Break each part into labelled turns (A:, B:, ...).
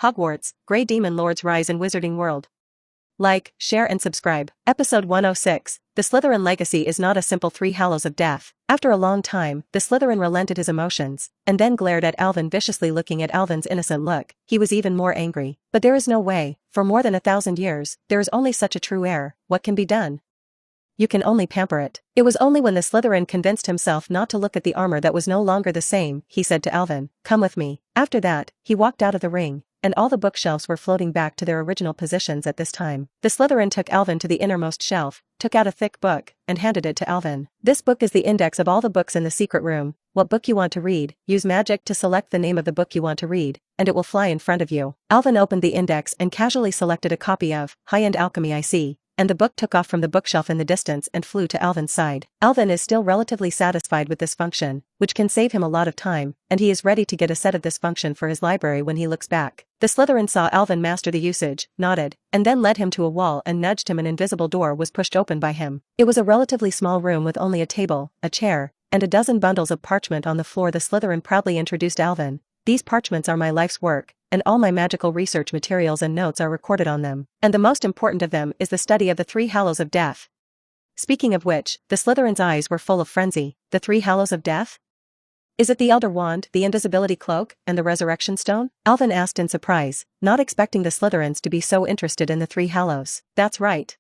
A: Hogwarts, Grey Demon Lord's Rise in Wizarding World. Like, share and subscribe. Episode 106, The Slytherin Legacy is not a simple 3 Hallows of Death. After a long time, the Slytherin relented his emotions, and then glared at Alvin viciously. Looking at Alvin's innocent look, he was even more angry. But there is no way, for more than 1,000 years, there is only such a true heir. What can be done? You can only pamper it. It was only when the Slytherin convinced himself not to look at the armor that was no longer the same, he said to Alvin, "Come with me." After that, he walked out of the ring, and all the bookshelves were floating back to their original positions at this time. The Slytherin took Alvin to the innermost shelf, took out a thick book, and handed it to Alvin. "This book is the index of all the books in the secret room. What book you want to read, use magic to select the name of the book you want to read, and it will fly in front of you." Alvin opened the index and casually selected a copy of High-End Alchemy I See, and the book took off from the bookshelf in the distance and flew to Alvin's side. Alvin is still relatively satisfied with this function, which can save him a lot of time, and he is ready to get a set of this function for his library when he looks back. The Slytherin saw Alvin master the usage, nodded, and then led him to a wall and nudged him. An invisible door was pushed open by him. It was a relatively small room with only a table, a chair, and a dozen bundles of parchment on the floor. The Slytherin proudly introduced Alvin. "These parchments are my life's work, and all my magical research materials and notes are recorded on them. And the most important of them is the study of the 3 Hallows of Death." Speaking of which, the Slytherin's eyes were full of frenzy. The 3 Hallows of Death? Is it the Elder Wand, the Invisibility Cloak, and the Resurrection Stone? Alvin asked in surprise, not expecting the Slytherins to be so interested in the 3 Hallows. "That's right.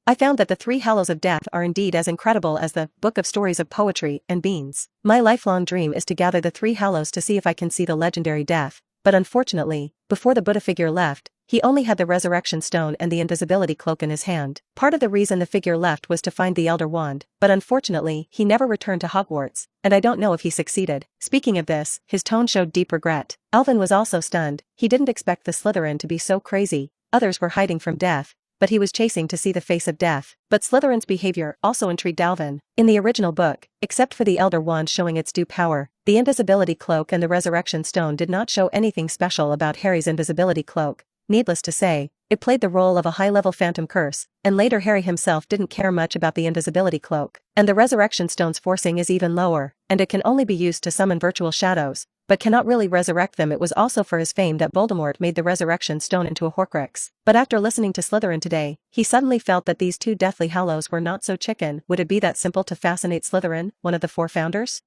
A: I found that the 3 Hallows of Death are indeed as incredible as the Book of Stories of Poetry and Beans. My lifelong dream is to gather the 3 Hallows to see if I can see the legendary death. But unfortunately, before the Buddha figure left, he only had the Resurrection Stone and the Invisibility Cloak in his hand. Part of the reason the figure left was to find the Elder Wand, but unfortunately, he never returned to Hogwarts, and I don't know if he succeeded." Speaking of this, his tone showed deep regret. Alvin was also stunned. He didn't expect the Slytherin to be so crazy. Others were hiding from death, but he was chasing to see the face of death. But Slytherin's behavior also intrigued Alvin. In the original book, except for the Elder Wand showing its due power, the Invisibility Cloak and the Resurrection Stone did not show anything special about Harry's Invisibility Cloak. Needless to say, it played the role of a high-level phantom curse, and later Harry himself didn't care much about the Invisibility Cloak. And the Resurrection Stone's forcing is even lower, and it can only be used to summon virtual shadows, but cannot really resurrect them. It was also for his fame that Voldemort made the Resurrection Stone into a Horcrux. But after listening to Slytherin today, he suddenly felt that these 2 Deathly Hallows were not so chicken. Would it be that simple to fascinate Slytherin, one of the 4 founders?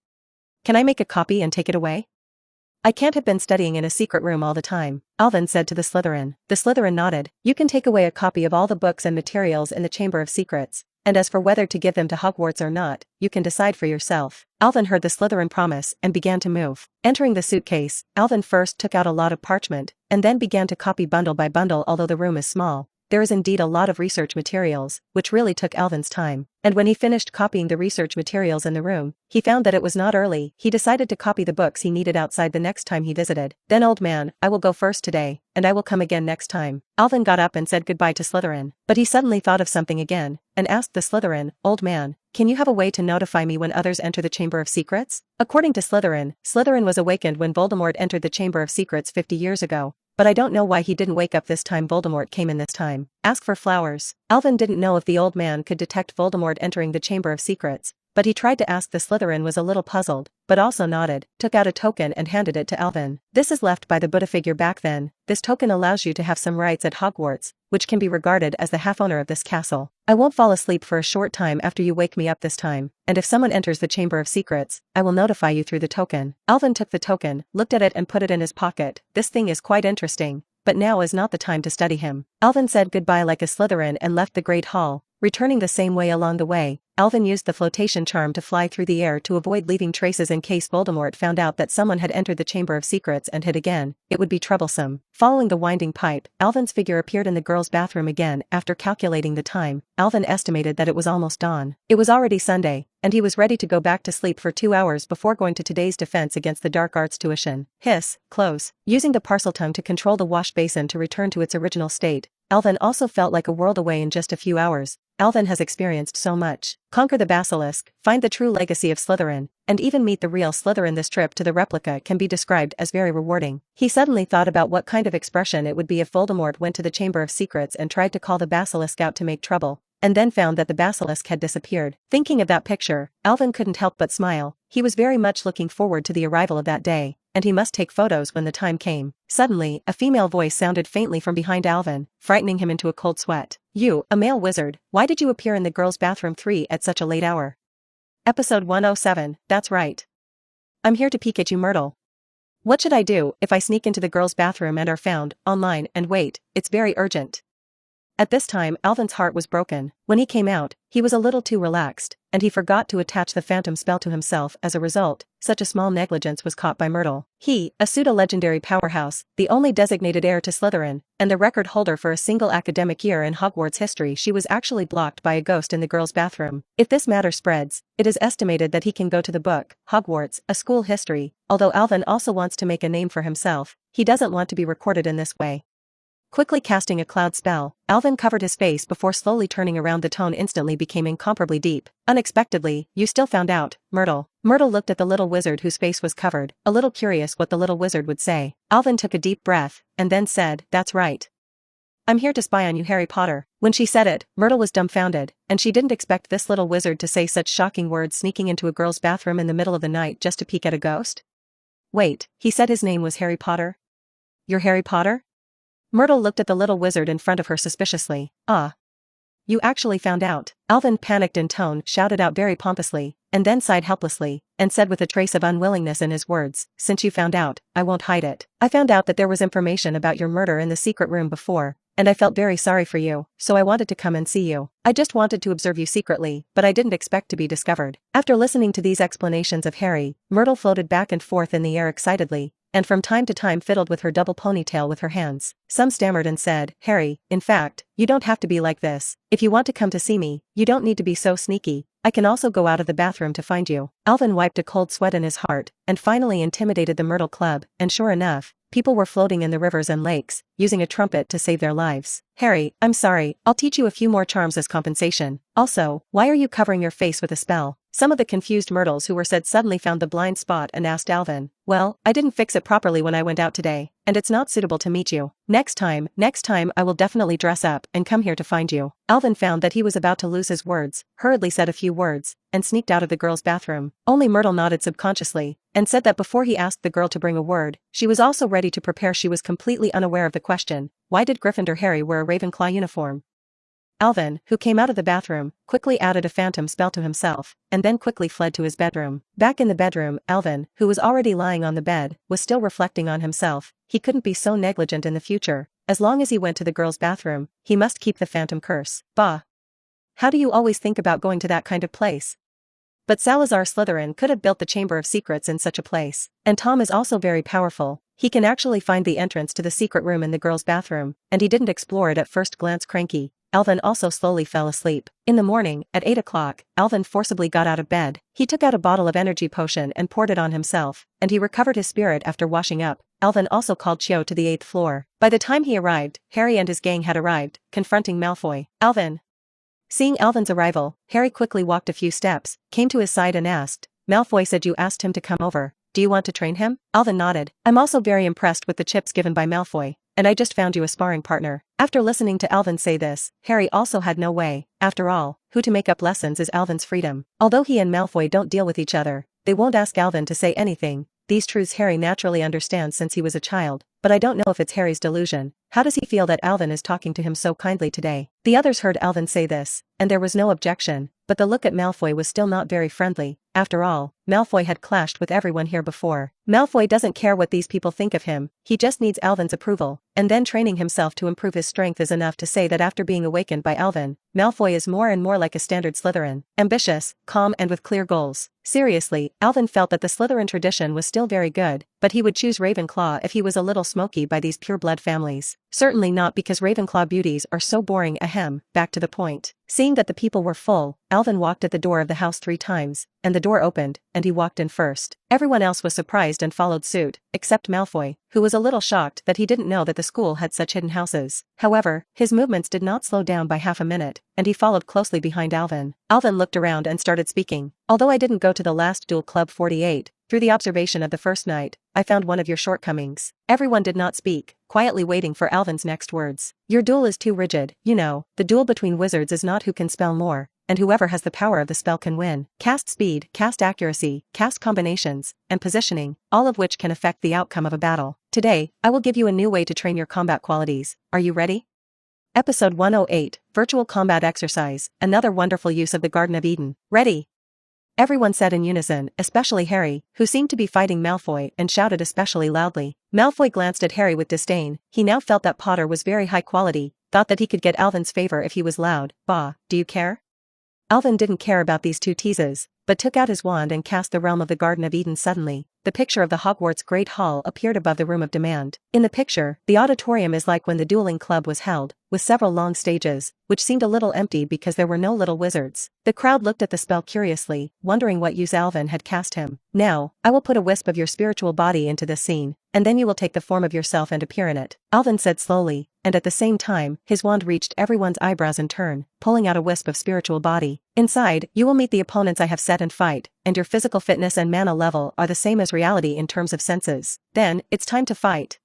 A: "Can I make a copy and take it away? I can't have been studying in a secret room all the time," Alvin said to the Slytherin. The Slytherin nodded. "You can take away a copy of all the books and materials in the Chamber of Secrets, and as for whether to give them to Hogwarts or not, you can decide for yourself." Alvin heard the Slytherin promise and began to move. Entering the suitcase, Alvin first took out a lot of parchment, and then began to copy bundle by bundle. Although the room is small, there is indeed a lot of research materials, which really took Alvin's time. And when he finished copying the research materials in the room, he found that it was not early. He decided to copy the books he needed outside the next time he visited. "Then, old man, I will go first today, and I will come again next time." Alvin got up and said goodbye to Slytherin, but he suddenly thought of something again, and asked the Slytherin, "Old man, can you have a way to notify me when others enter the Chamber of Secrets?" According to Slytherin, Slytherin was awakened when Voldemort entered the Chamber of Secrets 50 years ago. But I don't know why he didn't wake up this time. Voldemort came in this time. "Ask for flowers." Alvin didn't know if the old man could detect Voldemort entering the Chamber of Secrets, but he tried to ask. The Slytherin was a little puzzled, but also nodded, took out a token and handed it to Alvin. "This is left by the Buddha figure back then. This token allows you to have some rights at Hogwarts, which can be regarded as the half-owner of this castle. I won't fall asleep for a short time after you wake me up this time, and if someone enters the Chamber of Secrets, I will notify you through the token." Alvin took the token, looked at it and put it in his pocket. This thing is quite interesting, but now is not the time to study him. Alvin said goodbye like a Slytherin and left the Great Hall. Returning the same way along the way, Alvin used the flotation charm to fly through the air to avoid leaving traces in case Voldemort found out that someone had entered the Chamber of Secrets and hid again. It would be troublesome. Following the winding pipe, Alvin's figure appeared in the girls' bathroom again. After calculating the time, Alvin estimated that it was almost dawn. It was already Sunday, and he was ready to go back to sleep for 2 hours before going to today's defense against the dark arts tuition. Hiss, close. Using the parcel tongue to control the wash basin to return to its original state, Alvin also felt like a world away in just a few hours. Alvin has experienced so much. Conquer the basilisk, find the true legacy of Slytherin, and even meet the real Slytherin. This trip to the replica can be described as very rewarding. He suddenly thought about what kind of expression it would be if Voldemort went to the Chamber of Secrets and tried to call the basilisk out to make trouble, and then found that the basilisk had disappeared. Thinking of that picture, Alvin couldn't help but smile. He was very much looking forward to the arrival of that day. and he must take photos when the time came. Suddenly, a female voice sounded faintly from behind Alvin, frightening him into a cold sweat. "You, a male wizard, why did you appear in the girls' bathroom 3 at such a late hour?" Episode 107, that's right. I'm here to peek at you, Myrtle. What should I do if I sneak into the girls' bathroom and are found, online, and wait, it's very urgent. At this time, Alvin's heart was broken. When he came out, he was a little too relaxed, and he forgot to attach the phantom spell to himself. As a result, such a small negligence was caught by Myrtle. He, a pseudo-legendary powerhouse, the only designated heir to Slytherin, and the record holder for a single academic year in Hogwarts history, she was actually blocked by a ghost in the girls' bathroom. If this matter spreads, it is estimated that he can go to the book, Hogwarts, A School History. Although Alvin also wants to make a name for himself, he doesn't want to be recorded in this way. Quickly casting a cloud spell, Alvin covered his face before slowly turning around. The tone instantly became incomparably deep. Unexpectedly, you still found out, Myrtle. Myrtle looked at the little wizard whose face was covered, a little curious what the little wizard would say. Alvin took a deep breath, and then said, "That's right. I'm here to spy on you, Harry Potter." When she said it, Myrtle was dumbfounded, and she didn't expect this little wizard to say such shocking words, sneaking into a girl's bathroom in the middle of the night just to peek at a ghost. Wait, he said his name was Harry Potter? You're Harry Potter? Myrtle looked at the little wizard in front of her suspiciously. "Ah. You actually found out." Alvin, panicked in tone, shouted out very pompously, and then sighed helplessly, and said with a trace of unwillingness in his words, "Since you found out, I won't hide it. I found out that there was information about your murder in the secret room before, and I felt very sorry for you, so I wanted to come and see you. I just wanted to observe you secretly, but I didn't expect to be discovered." After listening to these explanations of Harry, Myrtle floated back and forth in the air excitedly, and from time to time fiddled with her double ponytail with her hands. Some stammered and said, "Harry, in fact, you don't have to be like this. If you want to come to see me, you don't need to be so sneaky. I can also go out of the bathroom to find you." Alvin wiped a cold sweat in his heart, and finally intimidated the Myrtle Club, and sure enough, people were floating in the rivers and lakes, using a trumpet to save their lives. "Harry, I'm sorry, I'll teach you a few more charms as compensation. Also, why are you covering your face with a spell?" Some of the confused Myrtles who were said suddenly found the blind spot and asked Alvin, "Well, I didn't fix it properly when I went out today, and it's not suitable to meet you. Next time I will definitely dress up and come here to find you." Alvin found that he was about to lose his words, hurriedly said a few words, and sneaked out of the girls' bathroom. Only Myrtle nodded subconsciously, and said that before he asked the girl to bring a word, she was also ready to prepare. She was completely unaware of the question, why did Gryffindor Harry wear a Ravenclaw uniform? Alvin, who came out of the bathroom, quickly added a phantom spell to himself, and then quickly fled to his bedroom. Back in the bedroom, Alvin, who was already lying on the bed, was still reflecting on himself. He couldn't be so negligent in the future. As long as he went to the girls' bathroom, he must keep the phantom curse. Bah! How do you always think about going to that kind of place? But Salazar Slytherin could have built the Chamber of Secrets in such a place. And Tom is also very powerful. He can actually find the entrance to the secret room in the girls' bathroom, and he didn't explore it at first glance. Cranky, Alvin also slowly fell asleep. In the morning, at 8 o'clock, Alvin forcibly got out of bed. He took out a bottle of energy potion and poured it on himself, and he recovered his spirit after washing up. Alvin also called Chio to the 8th floor. By the time he arrived, Harry and his gang had arrived, confronting Malfoy. "Alvin." Seeing Alvin's arrival, Harry quickly walked a few steps, came to his side and asked, "Malfoy said you asked him to come over. Do you want to train him?" Alvin nodded. "I'm also very impressed with the chips given by Malfoy, and I just found you a sparring partner." After listening to Alvin say this, Harry also had no way. After all, who to make up lessons is Alvin's freedom. Although he and Malfoy don't deal with each other, they won't ask Alvin to say anything. These truths Harry naturally understands since he was a child, but I don't know if it's Harry's delusion. How does he feel that Alvin is talking to him so kindly today? The others heard Alvin say this, and there was no objection, but the look at Malfoy was still not very friendly. After all, Malfoy had clashed with everyone here before. Malfoy doesn't care what these people think of him, he just needs Alvin's approval, and then training himself to improve his strength is enough to say that after being awakened by Alvin, Malfoy is more and more like a standard Slytherin. Ambitious, calm and with clear goals. Seriously, Alvin felt that the Slytherin tradition was still very good, but he would choose Ravenclaw if he was a little smoky by these pure-blood families. Certainly not because Ravenclaw beauties are so boring. Ahem, back to the point. Seeing that the people were full, Alvin walked at the door of the house 3 times, and the door opened, and he walked in first. Everyone else was surprised and followed suit, except Malfoy, who was a little shocked that he didn't know that the school had such hidden houses. However, his movements did not slow down by half a minute, and he followed closely behind Alvin. Alvin looked around and started speaking. "Although I didn't go to the last duel Club 48, through the observation of the first night, I found one of your shortcomings." Everyone did not speak, quietly waiting for Alvin's next words. "Your duel is too rigid. You know, the duel between wizards is not who can spell more, and whoever has the power of the spell can win. Cast speed, cast accuracy, cast combinations, and positioning, all of which can affect the outcome of a battle. Today, I will give you a new way to train your combat qualities. Are you ready? Episode 108, Virtual Combat Exercise, another wonderful use of the Garden of Eden. Ready? Everyone said in unison, especially Harry, who seemed to be fighting Malfoy and shouted especially loudly. Malfoy glanced at Harry with disdain. He now felt that Potter was very high quality, thought that he could get Alvin's favor if he was loud. Bah, do you care? Alvin didn't care about these two teases, but took out his wand and cast the realm of the Garden of Eden. Suddenly, the picture of the Hogwarts Great Hall appeared above the Room of Demand. In the picture, the auditorium is like when the dueling club was held, with several long stages, which seemed a little empty because there were no little wizards. The crowd looked at the spell curiously, wondering what use Alvin had cast him. Now, I will put a wisp of your spiritual body into this scene, and then you will take the form of yourself and appear in it, Alvin said slowly, and at the same time, his wand reached everyone's eyebrows in turn, pulling out a wisp of spiritual body. Inside, you will meet the opponents I have set and fight, and your physical fitness and mana level are the same as reality in terms of senses. Then, it's time to fight.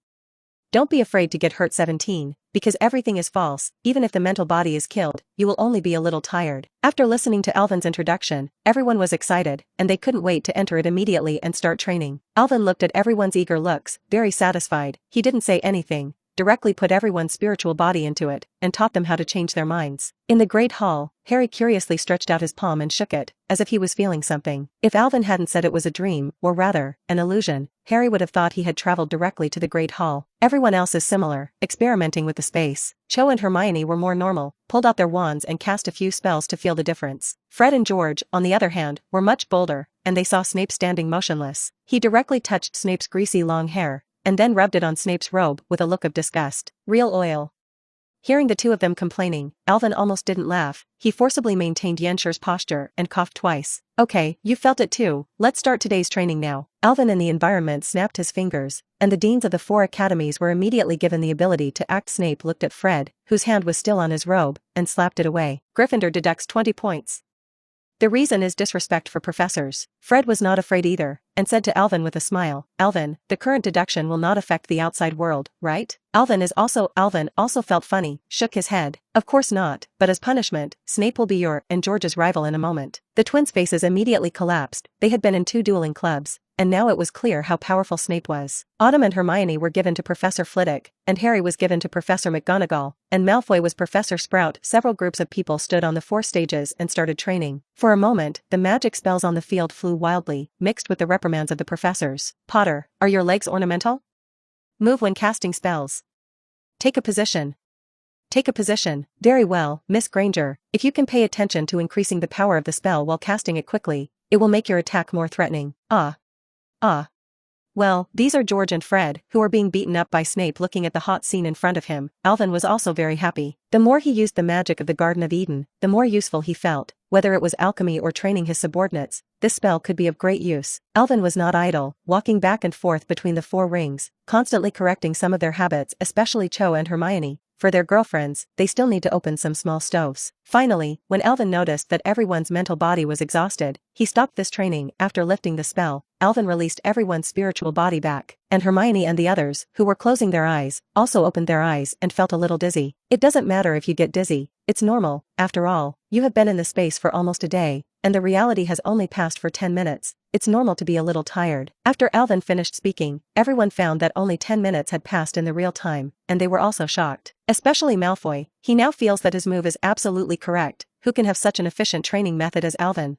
A: Don't be afraid to get hurt. 17, because everything is false, even if the mental body is killed, you will only be a little tired. After listening to Alvin's introduction, everyone was excited, and they couldn't wait to enter it immediately and start training. Alvin looked at everyone's eager looks, very satisfied. He didn't say anything, directly put everyone's spiritual body into it, and taught them how to change their minds. In the Great Hall, Harry curiously stretched out his palm and shook it, as if he was feeling something. If Alvin hadn't said it was a dream, or rather, an illusion, Harry would have thought he had traveled directly to the Great Hall. Everyone else is similar, experimenting with the space. Cho and Hermione were more normal, pulled out their wands and cast a few spells to feel the difference. Fred and George, on the other hand, were much bolder, and they saw Snape standing motionless. He directly touched Snape's greasy long hair, and then rubbed it on Snape's robe with a look of disgust. Real oil. Hearing the two of them complaining, Alvin almost didn't laugh. He forcibly maintained Yenshir's posture and coughed twice. Okay, you felt it too. Let's start today's training now. Alvin in the environment snapped his fingers, and the deans of the 4 academies were immediately given the ability to act. Snape looked at Fred, whose hand was still on his robe, and slapped it away. Gryffindor deducts 20 points. The reason is disrespect for professors. Fred was not afraid either, and said to Alvin with a smile, Alvin, the current deduction will not affect the outside world, right? Alvin also felt funny, shook his head. Of course not, but as punishment, Snape will be your and George's rival in a moment. The twins' faces immediately collapsed. They had been in 2 dueling clubs, and now it was clear how powerful Snape was. Autumn and Hermione were given to Professor Flitwick, and Harry was given to Professor McGonagall, and Malfoy was Professor Sprout. Several groups of people stood on the 4 stages and started training. For a moment, the magic spells on the field flew wildly, mixed with the reprimands of the professors. Potter, are your legs ornamental? Move when casting spells. Take a position. Take a position. Very well, Miss Granger, if you can pay attention to increasing the power of the spell while casting it quickly, it will make your attack more threatening. Well, these are George and Fred, who are being beaten up by Snape. Looking at the hot scene in front of him, Alvin was also very happy. The more he used the magic of the Garden of Eden, the more useful he felt. Whether it was alchemy or training his subordinates, this spell could be of great use. Alvin was not idle, walking back and forth between the 4 rings, constantly correcting some of their habits, especially Cho and Hermione. For their girlfriends, they still need to open some small stoves. Finally, when Alvin noticed that everyone's mental body was exhausted, he stopped this training. After lifting the spell, Alvin released everyone's spiritual body back, and Hermione and the others, who were closing their eyes, also opened their eyes and felt a little dizzy. It doesn't matter if you get dizzy, it's normal. After all, you have been in the space for almost a day, and the reality has only passed for 10 minutes. It's normal to be a little tired. After Alvin finished speaking, everyone found that only 10 minutes had passed in the real time, and they were also shocked. Especially Malfoy. He now feels that his move is absolutely correct. Who can have such an efficient training method as Alvin?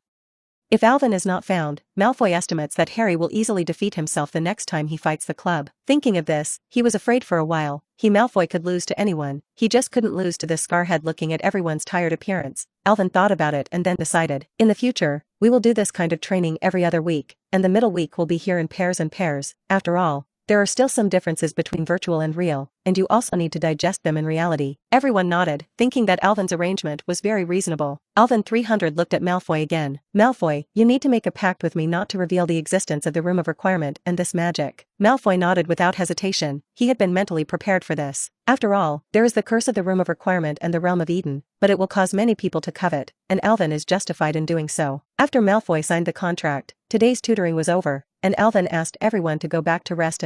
A: If Alvin is not found, Malfoy estimates that Harry will easily defeat himself the next time he fights the club. Thinking of this, he was afraid for a while. Malfoy could lose to anyone, he just couldn't lose to this scarhead. Looking at everyone's tired appearance, Alvin thought about it and then decided, in the future, we will do this kind of training every other week, and the middle week will be here in pairs and pairs. After all, there are still some differences between virtual and real, and you also need to digest them in reality. Everyone nodded, thinking that Alvin's arrangement was very reasonable. Alvin 300 looked at Malfoy again. Malfoy, you need to make a pact with me not to reveal the existence of the Room of Requirement and this magic. Malfoy nodded without hesitation. He had been mentally prepared for this. After all, there is the curse of the Room of Requirement and the Realm of Eden, but it will cause many people to covet, and Alvin is justified in doing so. After Malfoy signed the contract, today's tutoring was over, and Alvin asked everyone to go back to rest,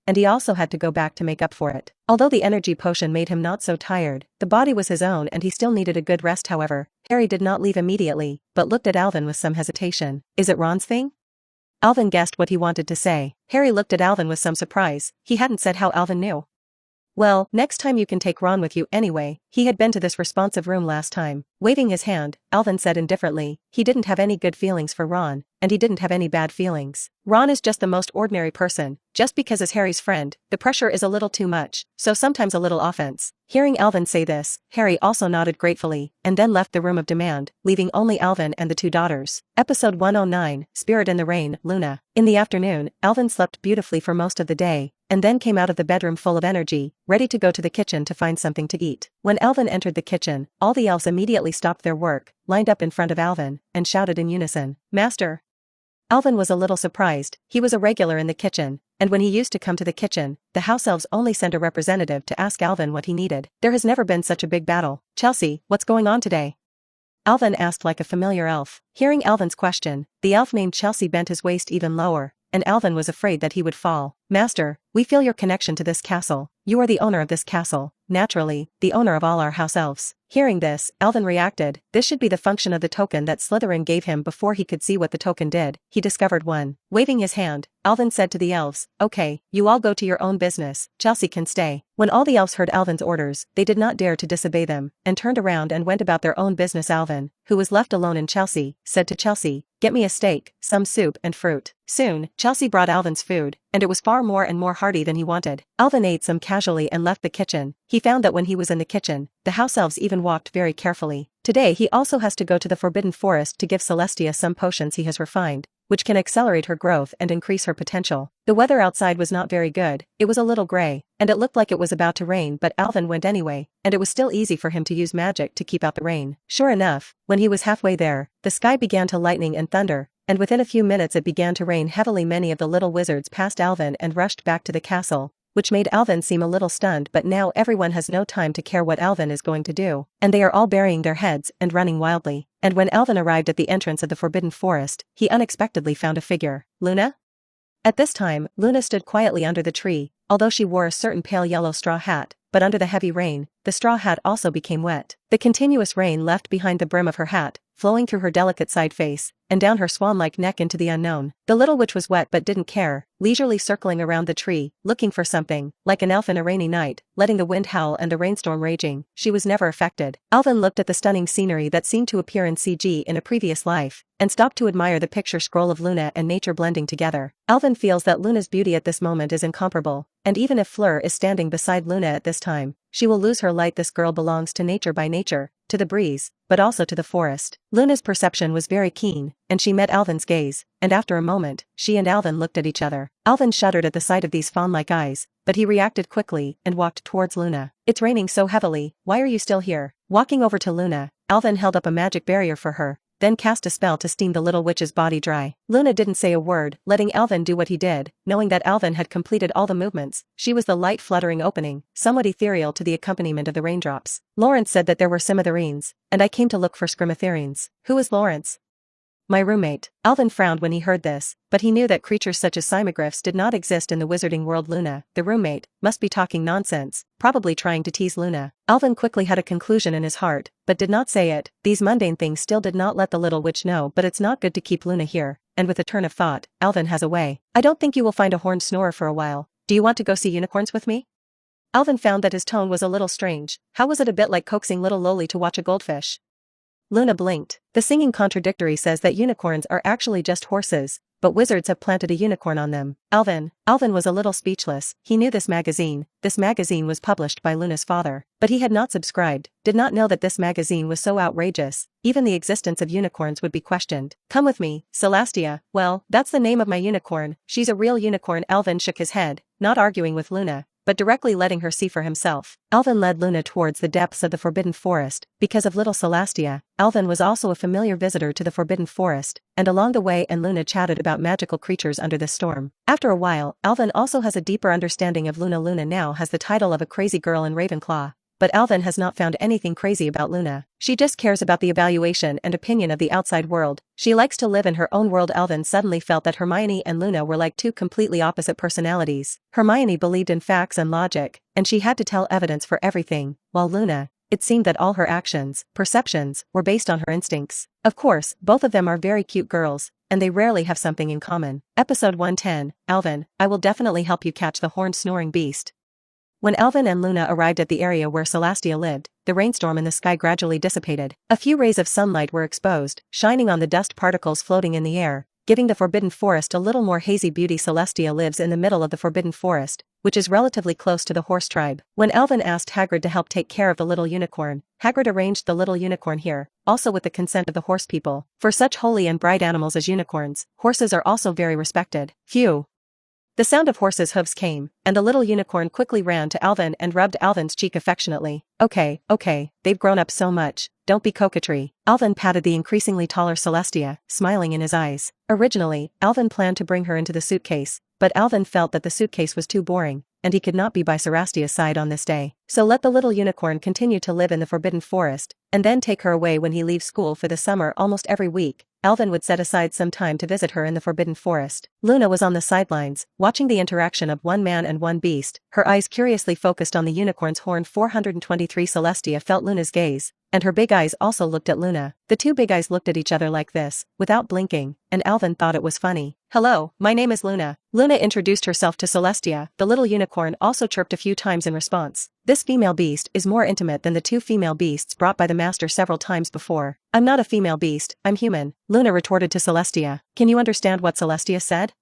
A: and he also had to go back to make up for it. Although the energy potion made him not so tired, the body was his own and he still needed a good rest. However, Harry did not leave immediately, but looked at Alvin with some hesitation. Is it Ron's thing? Alvin guessed what he wanted to say. Harry looked at Alvin with some surprise. He hadn't said how Alvin knew. Well, next time you can take Ron with you anyway. He had been to this responsive room last time. Waving his hand, Alvin said indifferently, he didn't have any good feelings for Ron, and he didn't have any bad feelings. Ron is just the most ordinary person. Just because as Harry's friend, the pressure is a little too much, so sometimes a little offense. Hearing Alvin say this, Harry also nodded gratefully, and then left the room of demand, leaving only Alvin and the two daughters. Episode 109, Spirit in the Rain, Luna. In the afternoon, Alvin slept beautifully for most of the day, and then came out of the bedroom full of energy, ready to go to the kitchen to find something to eat. When Alvin entered the kitchen, all the elves immediately stopped their work, lined up in front of Alvin, and shouted in unison, "Master!" Alvin was a little surprised. He was a regular in the kitchen, and when he used to come to the kitchen, the house elves only sent a representative to ask Alvin what he needed. There has never been such a big battle. Chelsea, what's going on today? Alvin asked like a familiar elf. Hearing Alvin's question, the elf named Chelsea bent his waist even lower, and Alvin was afraid that he would fall. Master, we feel your connection to this castle. You are the owner of this castle, naturally, the owner of all our house elves. Hearing this, Alvin reacted. This should be the function of the token that Slytherin gave him before he could see what the token did. He discovered one. Waving his hand, Alvin said to the elves, "Okay, you all go to your own business. Chelsea can stay." When all the elves heard Alvin's orders, they did not dare to disobey them, and turned around and went about their own business. Alvin, who was left alone in Chelsea, said to Chelsea, "Get me a steak, some soup and fruit." Soon, Chelsea brought Alvin's food, and it was far more and more hearty than he wanted. Alvin ate some casually and left the kitchen. He found that when he was in the kitchen, the house elves even walked very carefully. Today he also has to go to the Forbidden Forest to give Celestia some potions he has refined, which can accelerate her growth and increase her potential. The weather outside was not very good. It was a little gray, and it looked like it was about to rain, but Alvin went anyway, and it was still easy for him to use magic to keep out the rain. Sure enough, when he was halfway there, the sky began to lightning and thunder, and within a few minutes it began to rain heavily. Many of the little wizards passed Alvin and rushed back to the castle, which made Alvin seem a little stunned. But now everyone has no time to care what Alvin is going to do, and they are all burying their heads and running wildly. And when Alvin arrived at the entrance of the Forbidden Forest, he unexpectedly found a figure. Luna? At this time, Luna stood quietly under the tree, although she wore a certain pale yellow straw hat, but under the heavy rain, the straw hat also became wet. The continuous rain left behind the brim of her hat, flowing through her delicate side face, and down her swan-like neck into the unknown. The little witch was wet but didn't care, leisurely circling around the tree, looking for something, like an elf in a rainy night, letting the wind howl and the rainstorm raging. She was never affected. Alvin looked at the stunning scenery that seemed to appear in CG in a previous life, and stopped to admire the picture scroll of Luna and nature blending together. Alvin feels that Luna's beauty at this moment is incomparable, and even if Fleur is standing beside Luna at this time, she will lose her light. This girl belongs to nature by nature, to the breeze, but also to the forest. Luna's perception was very keen, and she met Alvin's gaze, and after a moment, she and Alvin looked at each other. Alvin shuddered at the sight of these fawn-like eyes, but he reacted quickly and walked towards Luna. "It's raining so heavily, why are you still here?" Walking over to Luna, Alvin held up a magic barrier for her, then cast a spell to steam the little witch's body dry. Luna didn't say a word, letting Alvin do what he did, knowing that Alvin had completed all the movements. She was the light fluttering opening, somewhat ethereal to the accompaniment of the raindrops. Lawrence said that there were Scytherines, and I came to look for Scrimitherines. Who is Lawrence? My roommate. Alvin frowned when he heard this, but he knew that creatures such as Cymogriffs did not exist in the wizarding world. Luna, the roommate, must be talking nonsense, probably trying to tease Luna. Alvin quickly had a conclusion in his heart, but did not say it. These mundane things still did not let the little witch know, but it's not good to keep Luna here, and with a turn of thought, Alvin has a way. I don't think you will find a horned snorer for a while. Do you want to go see unicorns with me? Alvin found that his tone was a little strange. How was it a bit like coaxing little Loli to watch a goldfish? Luna blinked. The singing contradictory says that unicorns are actually just horses, but wizards have planted a unicorn on them. Alvin was a little speechless. He knew this magazine. This magazine was published by Luna's father, but he had not subscribed, did not know that this magazine was so outrageous. Even the existence of unicorns would be questioned. Come with me, Celestia. Well, that's the name of my unicorn. She's a real unicorn. Alvin shook his head, not arguing with Luna, but directly letting her see for himself. Alvin led Luna towards the depths of the Forbidden Forest. Because of little Celestia, Alvin was also a familiar visitor to the Forbidden Forest, and along the way Luna chatted about magical creatures under the storm. After a while, Alvin also has a deeper understanding of Luna. Luna now has the title of a crazy girl in Ravenclaw, but Alvin has not found anything crazy about Luna. She just cares about the evaluation and opinion of the outside world. She likes to live in her own world. Alvin suddenly felt that Hermione and Luna were like two completely opposite personalities. Hermione believed in facts and logic, and she had to tell evidence for everything, while Luna, it seemed that all her actions, perceptions, were based on her instincts. Of course, both of them are very cute girls, and they rarely have something in common. Episode 110, Alvin, I will definitely help you catch the horned snoring beast. When Alvin and Luna arrived at the area where Celestia lived, the rainstorm in the sky gradually dissipated. A few rays of sunlight were exposed, shining on the dust particles floating in the air, giving the Forbidden Forest a little more hazy beauty. Celestia lives in the middle of the Forbidden Forest, which is relatively close to the horse tribe. When Alvin asked Hagrid to help take care of the little unicorn, Hagrid arranged the little unicorn here, also with the consent of the horse people. For such holy and bright animals as unicorns, horses are also very respected. Phew. The sound of horses' hooves came, and the little unicorn quickly ran to Alvin and rubbed Alvin's cheek affectionately. Okay, they've grown up so much, don't be coquetry. Alvin patted the increasingly taller Celestia, smiling in his eyes. Originally, Alvin planned to bring her into the suitcase, but Alvin felt that the suitcase was too boring, and he could not be by Celastia's side on this day. So let the little unicorn continue to live in the Forbidden Forest, and then take her away when he leaves school for the summer. Almost every week, Alvin would set aside some time to visit her in the Forbidden Forest. Luna was on the sidelines, watching the interaction of one man and one beast, her eyes curiously focused on the unicorn's horn. 423 Celestia felt Luna's gaze, and her big eyes also looked at Luna. The two big eyes looked at each other like this, without blinking, and Alvin thought it was funny. Hello, my name is Luna. Luna introduced herself to Celestia. The little unicorn also chirped a few times in response. This female beast is more intimate than the two female beasts brought by the master several times before. I'm not a female beast, I'm human, Luna retorted to Celestia. Can you understand what Celestia said?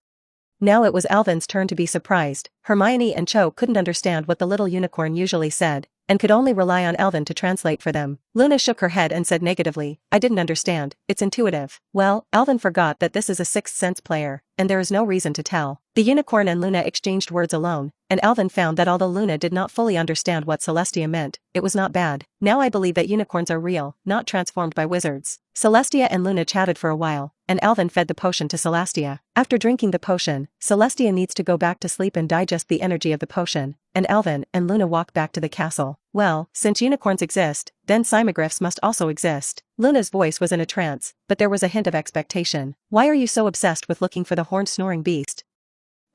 A: Now it was Alvin's turn to be surprised. Hermione and Cho couldn't understand what the little unicorn usually said, and could only rely on Alvin to translate for them. Luna shook her head and said negatively, I didn't understand, it's intuitive. Well, Alvin forgot that this is a sixth sense player, and there is no reason to tell. The unicorn and Luna exchanged words alone, and Alvin found that although Luna did not fully understand what Celestia meant, it was not bad. Now I believe that unicorns are real, not transformed by wizards. Celestia and Luna chatted for a while, and Alvin fed the potion to Celestia. After drinking the potion, Celestia needs to go back to sleep and digest the energy of the potion, and Alvin and Luna walk back to the castle. Well, since unicorns exist, then simogryphs must also exist. Luna's voice was in a trance, but there was a hint of expectation. Why are you so obsessed with looking for the horned snoring beast?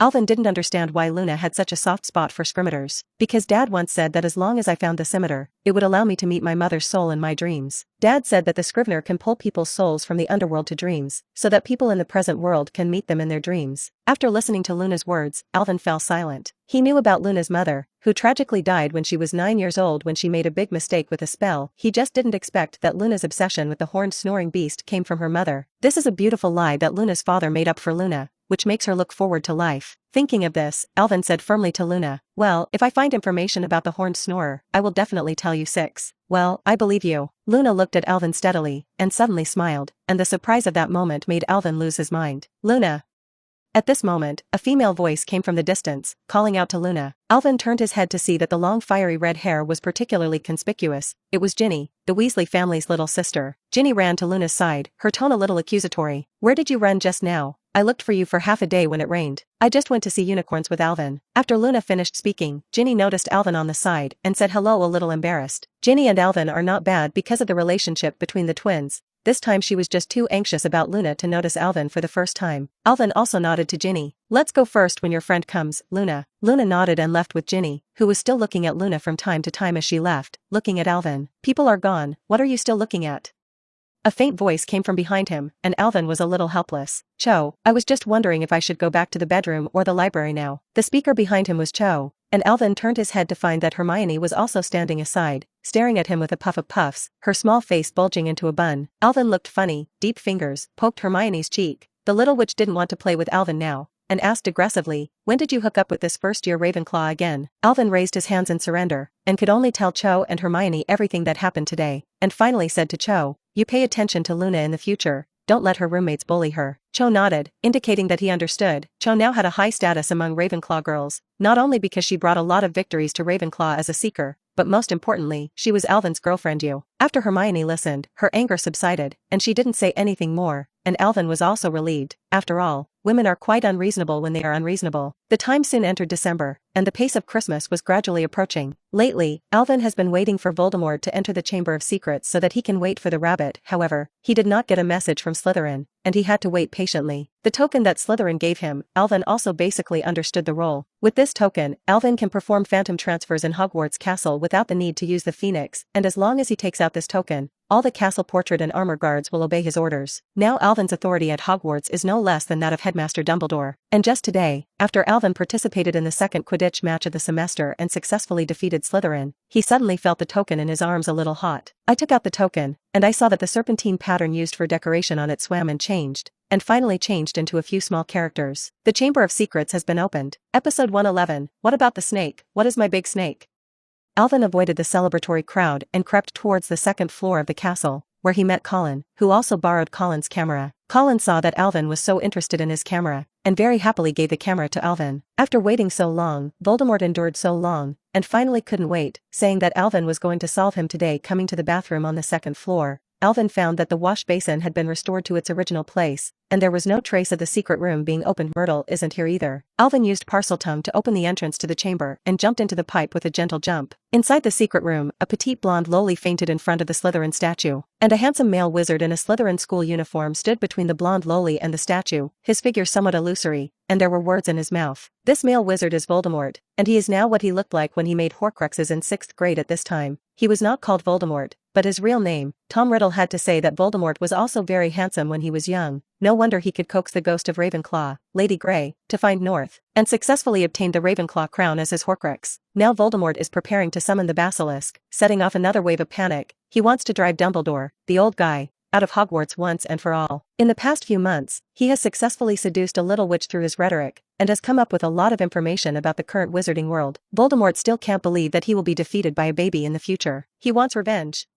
A: Alvin didn't understand why Luna had such a soft spot for scrimiters. Because Dad once said that as long as I found the scimitar, it would allow me to meet my mother's soul in my dreams. Dad said that the scrivener can pull people's souls from the underworld to dreams, so that people in the present world can meet them in their dreams. After listening to Luna's words, Alvin fell silent. He knew about Luna's mother, who tragically died when she was 9 years old when she made a big mistake with a spell. He just didn't expect that Luna's obsession with the horned snoring beast came from her mother. This is a beautiful lie that Luna's father made up for Luna, which makes her look forward to life. Thinking of this, Alvin said firmly to Luna, well, if I find information about the horned snorer, I will definitely tell you. 6. Well, I believe you. Luna looked at Alvin steadily, and suddenly smiled, and the surprise of that moment made Alvin lose his mind. Luna. At this moment, a female voice came from the distance, calling out to Luna. Alvin turned his head to see that the long fiery red hair was particularly conspicuous. It was Ginny, the Weasley family's little sister. Ginny ran to Luna's side, her tone a little accusatory. Where did you run just now? I looked for you for half a day when it rained. I just went to see unicorns with Alvin. After Luna finished speaking, Ginny noticed Alvin on the side and said hello, a little embarrassed. Ginny and Alvin are not bad because of the relationship between the twins. This time she was just too anxious about Luna to notice Alvin for the first time. Alvin also nodded to Ginny. Let's go first when your friend comes, Luna. Luna nodded and left with Ginny, who was still looking at Luna from time to time as she left, looking at Alvin. People are gone, what are you still looking at? A faint voice came from behind him, and Alvin was a little helpless. Cho, I was just wondering if I should go back to the bedroom or the library now. The speaker behind him was Cho, and Alvin turned his head to find that Hermione was also standing aside, staring at him with a puff of puffs, her small face bulging into a bun. Alvin looked funny, deep fingers poked Hermione's cheek. The little witch didn't want to play with Alvin now, and asked aggressively, when did you hook up with this first-year Ravenclaw again? Alvin raised his hands in surrender, and could only tell Cho and Hermione everything that happened today, and finally said to Cho, you pay attention to Luna in the future, don't let her roommates bully her. Cho nodded, indicating that he understood. Cho now had a high status among Ravenclaw girls, not only because she brought a lot of victories to Ravenclaw as a seeker, but most importantly, she was Alvin's girlfriend. After Hermione listened, her anger subsided, and she didn't say anything more, and Alvin was also relieved. After all, women are quite unreasonable when they are unreasonable. The time soon entered December, and the pace of Christmas was gradually approaching. Lately, Alvin has been waiting for Voldemort to enter the Chamber of Secrets so that he can wait for the rabbit. However, he did not get a message from Slytherin, and he had to wait patiently. The token that Slytherin gave him, Alvin also basically understood the role. With this token, Alvin can perform phantom transfers in Hogwarts Castle without the need to use the Phoenix, and as long as he takes out this token, all the castle portrait and armor guards will obey his orders. Now Alvin's authority at Hogwarts is no less than that of Headmaster Dumbledore. And just today, after Alvin participated in the second Quidditch match of the semester and successfully defeated Slytherin, he suddenly felt the token in his arms a little hot. I took out the token, and I saw that the serpentine pattern used for decoration on it swam and changed, and finally changed into a few small characters. The Chamber of Secrets has been opened. Episode 111, What about the snake? What is my big snake? Alvin avoided the celebratory crowd and crept towards the second floor of the castle, where he met Colin, who also borrowed Colin's camera. Colin saw that Alvin was so interested in his camera, and very happily gave the camera to Alvin. After waiting so long, Voldemort endured so long, and finally couldn't wait, saying that Alvin was going to solve him today. Coming to the bathroom on the second floor, Alvin found that the wash basin had been restored to its original place, and there was no trace of the secret room being opened. Myrtle isn't here either. Alvin used Parseltongue to open the entrance to the chamber and jumped into the pipe with a gentle jump. Inside the secret room, a petite blonde loli fainted in front of the Slytherin statue, and a handsome male wizard in a Slytherin school uniform stood between the blonde loli and the statue, his figure somewhat illusory, and there were words in his mouth. This male wizard is Voldemort, and he is now what he looked like when he made Horcruxes in 6th grade. At this time, he was not called Voldemort, but his real name. Tom Riddle had to say that Voldemort was also very handsome when he was young. No wonder he could coax the ghost of Ravenclaw, Lady Grey, to find North, and successfully obtained the Ravenclaw crown as his Horcrux. Now Voldemort is preparing to summon the basilisk, setting off another wave of panic. He wants to drive Dumbledore, the old guy, out of Hogwarts once and for all. In the past few months, he has successfully seduced a little witch through his rhetoric, and has come up with a lot of information about the current wizarding world. Voldemort still can't believe that he will be defeated by a baby in the future. He wants revenge.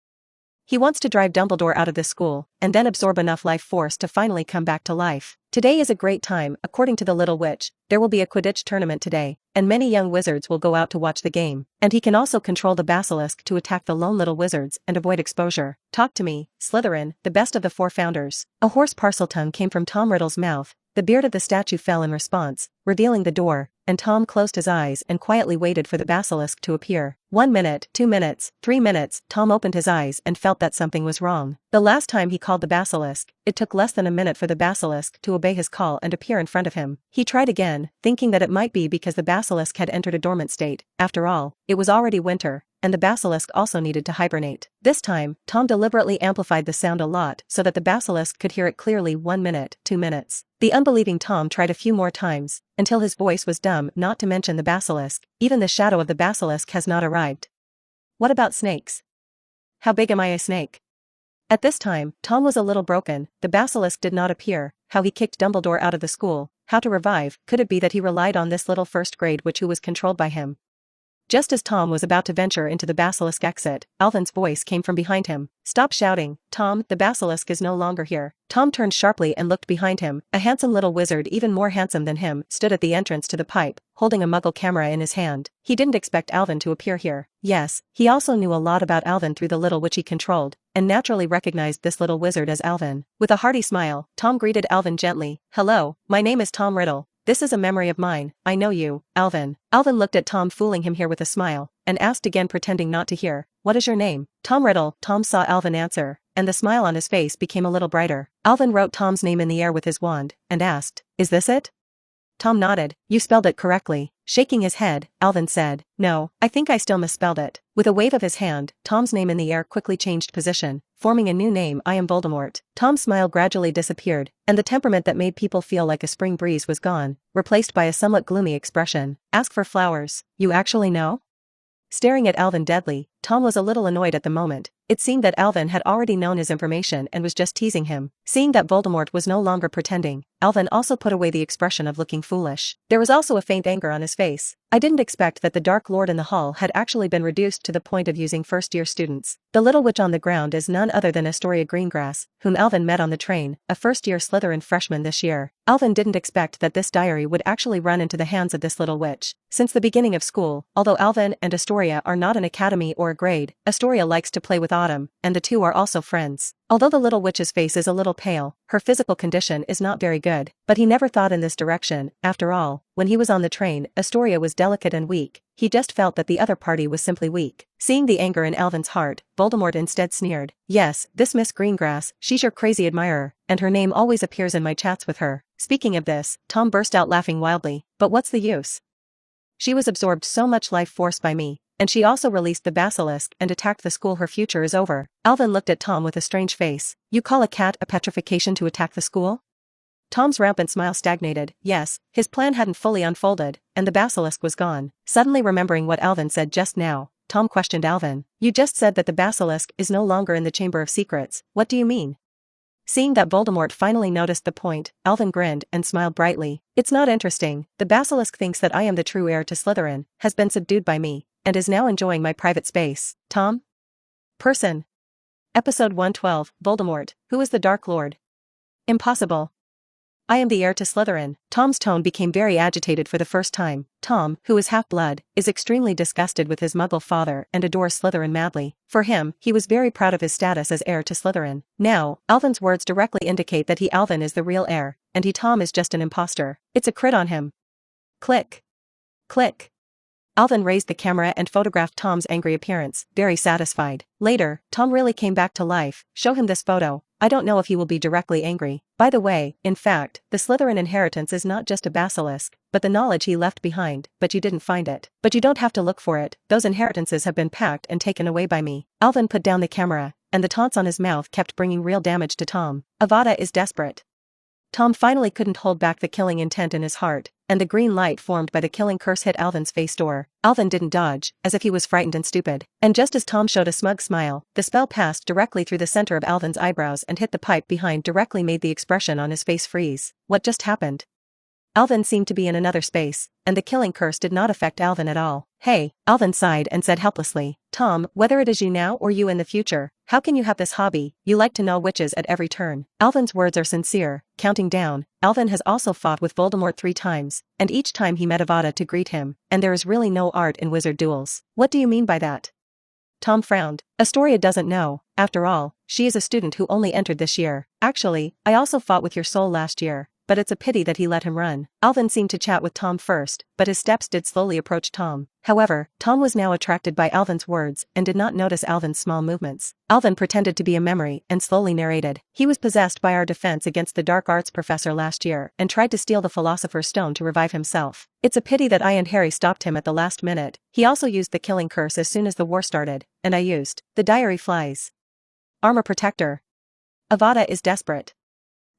A: He wants to drive Dumbledore out of this school, and then absorb enough life force to finally come back to life. Today is a great time. According to the little witch, there will be a Quidditch tournament today, and many young wizards will go out to watch the game, and he can also control the basilisk to attack the lone little wizards and avoid exposure. Talk to me, Slytherin, the best of the 4 founders. A hoarse Parseltongue came from Tom Riddle's mouth. The beard of the statue fell in response, revealing the door, and Tom closed his eyes and quietly waited for the basilisk to appear. 1 minute, 2 minutes, 3 minutes, Tom opened his eyes and felt that something was wrong. The last time he called the basilisk, it took less than a minute for the basilisk to obey his call and appear in front of him. He tried again, thinking that it might be because the basilisk had entered a dormant state. After all, it was already winter, and the basilisk also needed to hibernate. This time, Tom deliberately amplified the sound a lot so that the basilisk could hear it clearly. 1 minute, 2 minutes. The unbelieving Tom tried a few more times, until his voice was dumb, not to mention the basilisk. Even the shadow of the basilisk has not arrived. What about snakes? How big am I a snake? At this time, Tom was a little broken. The basilisk did not appear. How he kicked Dumbledore out of the school. How to revive. Could it be that he relied on this little first grade witch who was controlled by him? Just as Tom was about to venture into the basilisk exit, Alvin's voice came from behind him. Stop shouting, Tom, the basilisk is no longer here. Tom turned sharply and looked behind him. A handsome little wizard, even more handsome than him, stood at the entrance to the pipe, holding a muggle camera in his hand. He didn't expect Alvin to appear here. Yes, he also knew a lot about Alvin through the little witch he controlled, and naturally recognized this little wizard as Alvin. With a hearty smile, Tom greeted Alvin gently. Hello, my name is Tom Riddle. This is a memory of mine. I know you, Alvin. Alvin looked at Tom, fooling him here with a smile, and asked again, pretending not to hear. What is your name? Tom Riddle. Tom saw Alvin answer, and the smile on his face became a little brighter. Alvin wrote Tom's name in the air with his wand, and asked, Is this it? Tom nodded. You spelled it correctly. Shaking his head, Alvin said, No, I think I still misspelled it. With a wave of his hand, Tom's name in the air quickly changed position, forming a new name. I am Voldemort. Tom's smile gradually disappeared, and the temperament that made people feel like a spring breeze was gone, replaced by a somewhat gloomy expression. Ask for flowers. You actually know? Staring at Alvin deadly, Tom was a little annoyed at the moment. It seemed that Alvin had already known his information and was just teasing him. Seeing that Voldemort was no longer pretending, Alvin also put away the expression of looking foolish. There was also a faint anger on his face. I didn't expect that the Dark Lord in the hall had actually been reduced to the point of using first-year students. The little witch on the ground is none other than Astoria Greengrass, whom Alvin met on the train, a first-year Slytherin freshman this year. Alvin didn't expect that this diary would actually run into the hands of this little witch. Since the beginning of school, although Alvin and Astoria are not an academy or a a grade, Astoria likes to play with Autumn, and the two are also friends. Although the little witch's face is a little pale, her physical condition is not very good, but he never thought in this direction. After all, when he was on the train, Astoria was delicate and weak. He just felt that the other party was simply weak. Seeing the anger in Alvin's heart, Voldemort instead sneered. Yes, this Miss Greengrass, she's your crazy admirer, and her name always appears in my chats with her. Speaking of this, Tom burst out laughing wildly. But what's the use? She was absorbed so much life force by me. And she also released the basilisk and attacked the school. Her future is over. Alvin looked at Tom with a strange face. You call a cat a petrification to attack the school? Tom's rampant smile stagnated. Yes, his plan hadn't fully unfolded, and the basilisk was gone. Suddenly remembering what Alvin said just now, Tom questioned Alvin. You just said that the basilisk is no longer in the Chamber of Secrets. What do you mean? Seeing that Voldemort finally noticed the point, Alvin grinned and smiled brightly. It's not interesting. The basilisk thinks that I am the true heir to Slytherin, has been subdued by me, and is now enjoying my private space. Tom? Person. Episode 112, Voldemort, who is the Dark Lord? Impossible. I am the heir to Slytherin. Tom's tone became very agitated for the first time. Tom, who is half-blood, is extremely disgusted with his muggle father and adores Slytherin madly. For him, he was very proud of his status as heir to Slytherin. Now, Alvin's words directly indicate that Alvin is the real heir, and Tom is just an imposter. It's a crit on him. Click. Click. Alvin raised the camera and photographed Tom's angry appearance, very satisfied. Later, Tom really came back to life. Show him this photo. I don't know if he will be directly angry. By the way, in fact, the Slytherin inheritance is not just a basilisk, but the knowledge he left behind, but you didn't find it. But you don't have to look for it. Those inheritances have been packed and taken away by me. Alvin put down the camera, and the taunts on his mouth kept bringing real damage to Tom. Avada is desperate. Tom finally couldn't hold back the killing intent in his heart, and the green light formed by the killing curse hit Alvin's face door. Alvin didn't dodge, as if he was frightened and stupid. And just as Tom showed a smug smile, the spell passed directly through the center of Alvin's eyebrows and hit the pipe behind directly made the expression on his face freeze. What just happened? Alvin seemed to be in another space, and the killing curse did not affect Alvin at all. Hey, Alvin sighed and said helplessly. Tom, whether it is you now or you in the future, how can you have this hobby? You like to know witches at every turn. Alvin's words are sincere. Counting down, Alvin has also fought with Voldemort 3 times, and each time he met Avada to greet him, and there is really no art in wizard duels. What do you mean by that? Tom frowned. Astoria doesn't know. After all, she is a student who only entered this year. Actually, I also fought with your soul last year. But it's a pity that he let him run. Alvin seemed to chat with Tom first, but his steps did slowly approach Tom. However, Tom was now attracted by Alvin's words and did not notice Alvin's small movements. Alvin pretended to be a memory and slowly narrated. He was possessed by our defense against the dark arts professor last year and tried to steal the philosopher's stone to revive himself. It's a pity that I and Harry stopped him at the last minute. He also used the killing curse as soon as the war started, and I used the diary flies. Armor protector. Avada is desperate.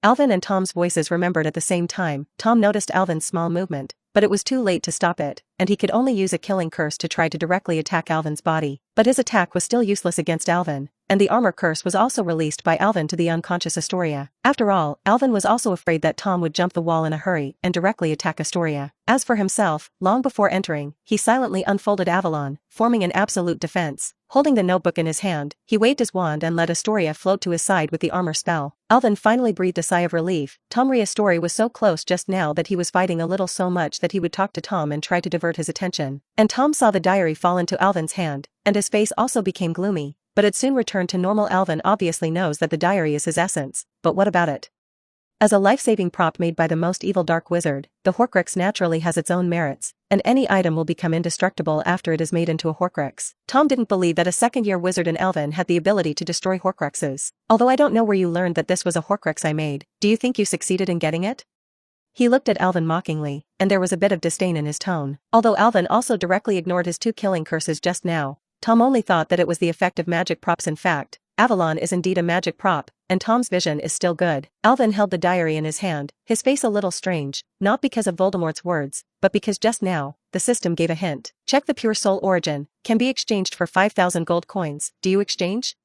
A: Alvin and Tom's voices remembered at the same time. Tom noticed Alvin's small movement, but it was too late to stop it, and he could only use a killing curse to try to directly attack Alvin's body. But his attack was still useless against Alvin, and the armor curse was also released by Alvin to the unconscious Astoria. After all, Alvin was also afraid that Tom would jump the wall in a hurry and directly attack Astoria. As for himself, long before entering, he silently unfolded Avalon, forming an absolute defense. Holding the notebook in his hand, he waved his wand and let Astoria float to his side with the armor spell. Alvin finally breathed a sigh of relief. Astoria was so close just now that he was fighting a little so much that he would talk to Tom and try to divert his attention. And Tom saw the diary fall into Alvin's hand, and his face also became gloomy, but it soon returned to normal. Alvin obviously knows that the diary is his essence, but what about it? As a life-saving prop made by the most evil dark wizard, the Horcrux naturally has its own merits, and any item will become indestructible after it is made into a Horcrux. Tom didn't believe that a second-year wizard in Elven had the ability to destroy Horcruxes. Although I don't know where you learned that this was a Horcrux I made, do you think you succeeded in getting it? He looked at Alvin mockingly, and there was a bit of disdain in his tone. Although Alvin also directly ignored his 2 killing curses just now, Tom only thought that it was the effect of magic props. In fact, Avalon is indeed a magic prop, and Tom's vision is still good. Alvin held the diary in his hand, his face a little strange, not because of Voldemort's words, but because just now, the system gave a hint. Check the pure soul origin, can be exchanged for 5,000 gold coins. Do you exchange?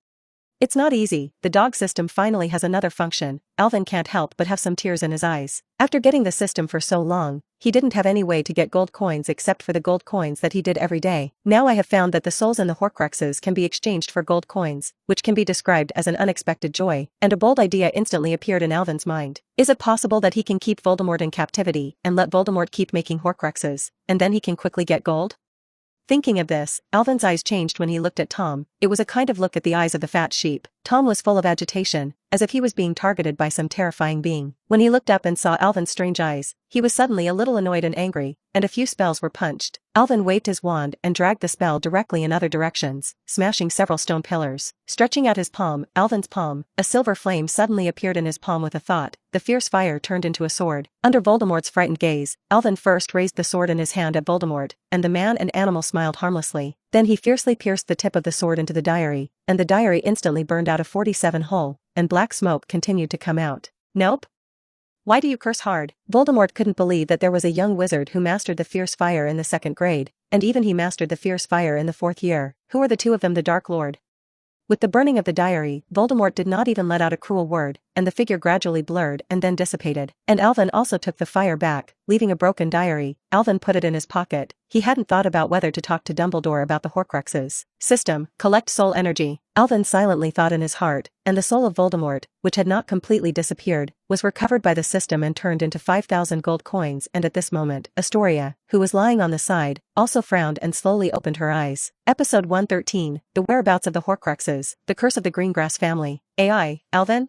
A: It's not easy. The dog system finally has another function. Alvin can't help but have some tears in his eyes. After getting the system for so long, he didn't have any way to get gold coins except for the gold coins that he did every day. Now I have found that the souls in the Horcruxes can be exchanged for gold coins, which can be described as an unexpected joy, and a bold idea instantly appeared in Alvin's mind. Is it possible that he can keep Voldemort in captivity and let Voldemort keep making Horcruxes, and then he can quickly get gold? Thinking of this, Alvin's eyes changed when he looked at Tom. It was a kind of look at the eyes of the fat sheep. Tom was full of agitation, as if he was being targeted by some terrifying being. When he looked up and saw Alvin's strange eyes, he was suddenly a little annoyed and angry, and a few spells were punched. Alvin waved his wand and dragged the spell directly in other directions, smashing several stone pillars. Stretching out his palm, Alvin's palm, a silver flame suddenly appeared in his palm with a thought. The fierce fire turned into a sword. Under Voldemort's frightened gaze, Alvin first raised the sword in his hand at Voldemort, and the man and animal smiled harmlessly. Then he fiercely pierced the tip of the sword into the diary, and the diary instantly burned out a 47 hole, and black smoke continued to come out. Nope. Why do you curse hard? Voldemort couldn't believe that there was a young wizard who mastered the fierce fire in the 2nd grade, and even he mastered the fierce fire in the 4th year. Who are the two of them? The Dark Lord? With the burning of the diary, Voldemort did not even let out a cruel word, and the figure gradually blurred and then dissipated. And Alvin also took the fire back, leaving a broken diary. Alvin put it in his pocket. He hadn't thought about whether to talk to Dumbledore about the Horcruxes. System, collect soul energy. Alvin silently thought in his heart, and the soul of Voldemort, which had not completely disappeared, was recovered by the system and turned into 5,000 gold coins. And at this moment, Astoria, who was lying on the side, also frowned and slowly opened her eyes. Episode 113, The Whereabouts of the Horcruxes, The Curse of the Greengrass Family. AI, Alvin?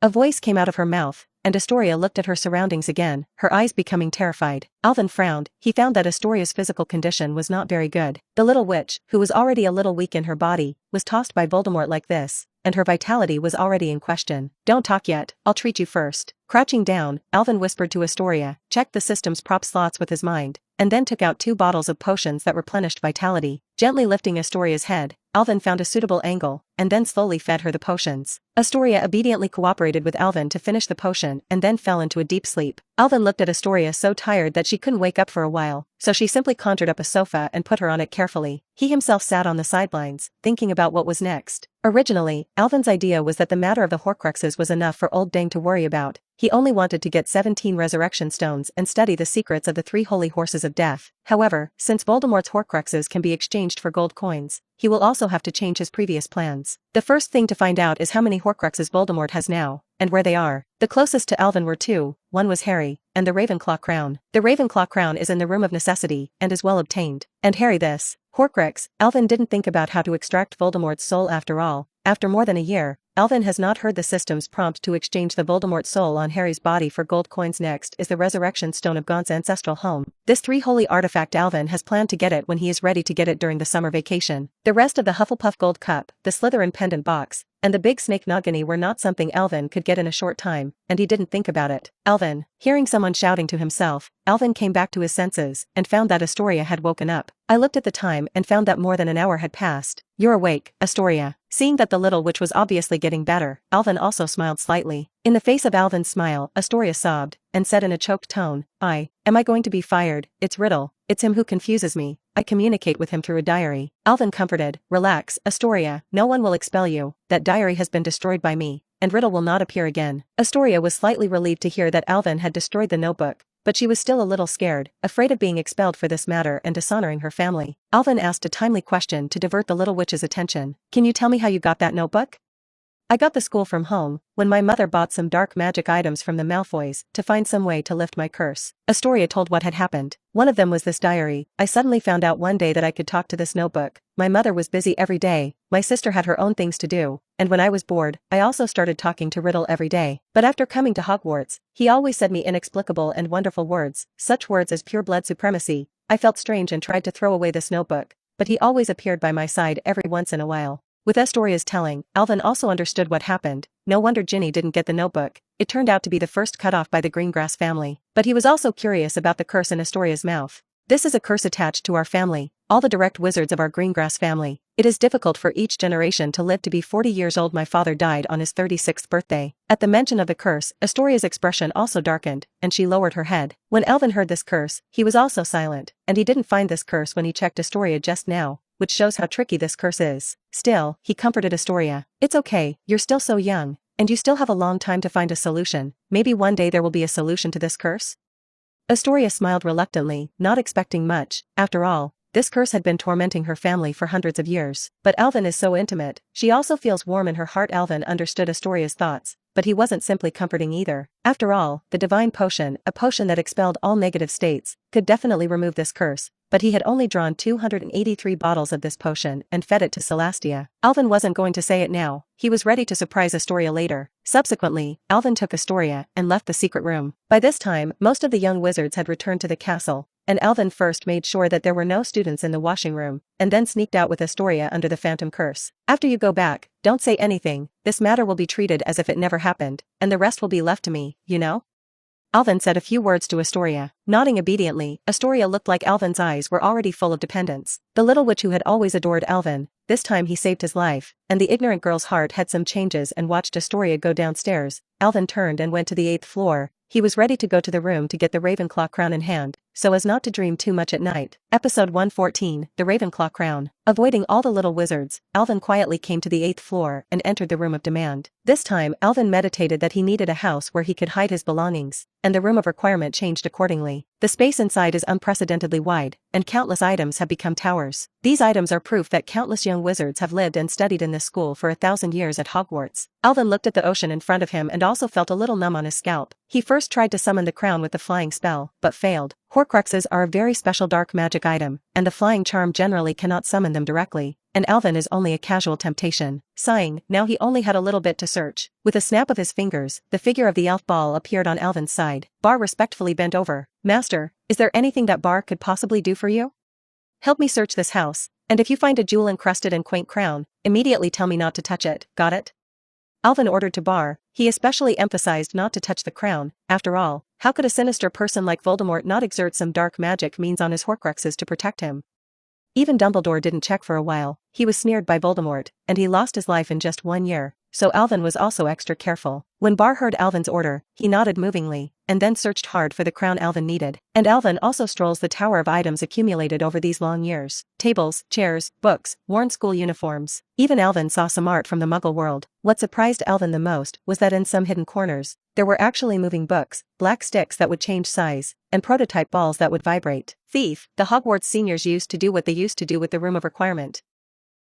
A: A voice came out of her mouth, and Astoria looked at her surroundings again, her eyes becoming terrified. Alvin frowned. He found that Astoria's physical condition was not very good. The little witch, who was already a little weak in her body, was tossed by Voldemort like this, and her vitality was already in question. Don't talk yet, I'll treat you first. Crouching down, Alvin whispered to Astoria, checked the system's prop slots with his mind, and then took out 2 bottles of potions that replenished vitality. Gently lifting Astoria's head, Alvin found a suitable angle, and then slowly fed her the potions. Astoria obediently cooperated with Alvin to finish the potion and then fell into a deep sleep. Alvin looked at Astoria so tired that she couldn't wake up for a while, so she simply conjured up a sofa and put her on it carefully. He himself sat on the sidelines, thinking about what was next. Originally, Alvin's idea was that the matter of the Horcruxes was enough for Old Dang to worry about. He only wanted to get 17 resurrection stones and study the secrets of the 3 holy horses of death. However, since Voldemort's Horcruxes can be exchanged for gold coins, he will also have to change his previous plans. The first thing to find out is how many Horcruxes Voldemort has now, and where they are. The closest to Alvin were 2, one was Harry, and the Ravenclaw crown. The Ravenclaw crown is in the Room of Necessity, and is well obtained. And Harry this Horcrux. Alvin didn't think about how to extract Voldemort's soul after all. After more than a year, Alvin has not heard the system's prompt to exchange the Voldemort soul on Harry's body for gold coins. Next is the Resurrection Stone of Gaunt's ancestral home. This 3 holy artifact. Alvin has planned to get it when he is ready to get it during the summer vacation. The rest of the Hufflepuff gold cup, the Slytherin pendant box, and the big snake Nagini were not something Alvin could get in a short time, and he didn't think about it. Alvin, hearing someone shouting to himself, Alvin came back to his senses and found that Astoria had woken up. I looked at the time and found that more than an hour had passed. You're awake, Astoria. Seeing that the little witch was obviously getting better, Alvin also smiled slightly. In the face of Alvin's smile, Astoria sobbed, and said in a choked tone, Am I going to be fired? It's Riddle. It's him who confuses me. I communicate with him through a diary. Alvin comforted, Relax, Astoria, no one will expel you. That diary has been destroyed by me, and Riddle will not appear again. Astoria was slightly relieved to hear that Alvin had destroyed the notebook, but she was still a little scared, afraid of being expelled for this matter and dishonoring her family. Alvin asked a timely question to divert the little witch's attention. Can you tell me how you got that notebook? I got the school from home, when my mother bought some dark magic items from the Malfoys to find some way to lift my curse. Astoria told what had happened. One of them was this diary. I suddenly found out one day that I could talk to this notebook. My mother was busy every day, my sister had her own things to do, and when I was bored, I also started talking to Riddle every day. But after coming to Hogwarts, he always said me inexplicable and wonderful words, such words as pure blood supremacy. I felt strange and tried to throw away this notebook, but he always appeared by my side every once in a while. With Astoria's telling, Alvin also understood what happened. No wonder Ginny didn't get the notebook. It turned out to be the first cut off by the Greengrass family. But he was also curious about the curse in Astoria's mouth. This is a curse attached to our family, all the direct wizards of our Greengrass family. It is difficult for each generation to live to be 40 years old. My father died on his 36th birthday. At the mention of the curse, Astoria's expression also darkened, and she lowered her head. When Alvin heard this curse, he was also silent, and he didn't find this curse when he checked Astoria just now, which shows how tricky this curse is. Still, he comforted Astoria. It's okay, you're still so young, and you still have a long time to find a solution. Maybe one day there will be a solution to this curse? Astoria smiled reluctantly, not expecting much. After all, this curse had been tormenting her family for hundreds of years. But Alvin is so intimate, she also feels warm in her heart. Alvin understood Astoria's thoughts, but he wasn't simply comforting either. After all, the divine potion, a potion that expelled all negative states, could definitely remove this curse, but he had only drawn 283 bottles of this potion and fed it to Celestia. Alvin wasn't going to say it now, he was ready to surprise Astoria later. Subsequently, Alvin took Astoria and left the secret room. By this time, most of the young wizards had returned to the castle, and Alvin first made sure that there were no students in the washing room, and then sneaked out with Astoria under the phantom curse. After you go back, don't say anything, this matter will be treated as if it never happened, and the rest will be left to me, you know? Alvin said a few words to Astoria. Nodding obediently, Astoria looked like Alvin's eyes were already full of dependence. The little witch who had always adored Alvin, this time he saved his life, and the ignorant girl's heart had some changes and watched Astoria go downstairs. Alvin turned and went to the 8th floor. He was ready to go to the room to get the Ravenclaw crown in hand, so as not to dream too much at night. Episode 114, The Ravenclaw Crown. Avoiding all the little wizards, Alvin quietly came to the 8th floor and entered the room of demand. This time, Alvin meditated that he needed a house where he could hide his belongings, and the room of requirement changed accordingly. The space inside is unprecedentedly wide, and countless items have become towers. These items are proof that countless young wizards have lived and studied in this school for 1,000 years at Hogwarts. Alvin looked at the ocean in front of him and also felt a little numb on his scalp. He first tried to summon the crown with the flying spell, but failed. Horcruxes are a very special dark magic item, and the flying charm generally cannot summon them directly, and Alvin is only a casual temptation. Sighing, now he only had a little bit to search. With a snap of his fingers, the figure of the elf ball appeared on Alvin's side. Bar respectfully bent over. Master, is there anything that Bar could possibly do for you? Help me search this house, and if you find a jewel-encrusted and quaint crown, immediately tell me not to touch it, got it? Alvin ordered to Bar. He especially emphasized not to touch the crown. After all, how could a sinister person like Voldemort not exert some dark magic means on his Horcruxes to protect him? Even Dumbledore didn't check for a while. He was sneered by Voldemort, and he lost his life in just 1 year, so Alvin was also extra careful. When Bar heard Alvin's order, he nodded movingly, and then searched hard for the crown Alvin needed. And Alvin also strolls the tower of items accumulated over these long years. Tables, chairs, books, worn school uniforms. Even Alvin saw some art from the Muggle world. What surprised Alvin the most was that in some hidden corners, there were actually moving books, black sticks that would change size, and prototype balls that would vibrate. Thief, the Hogwarts seniors used to do what they used to do with the Room of Requirement.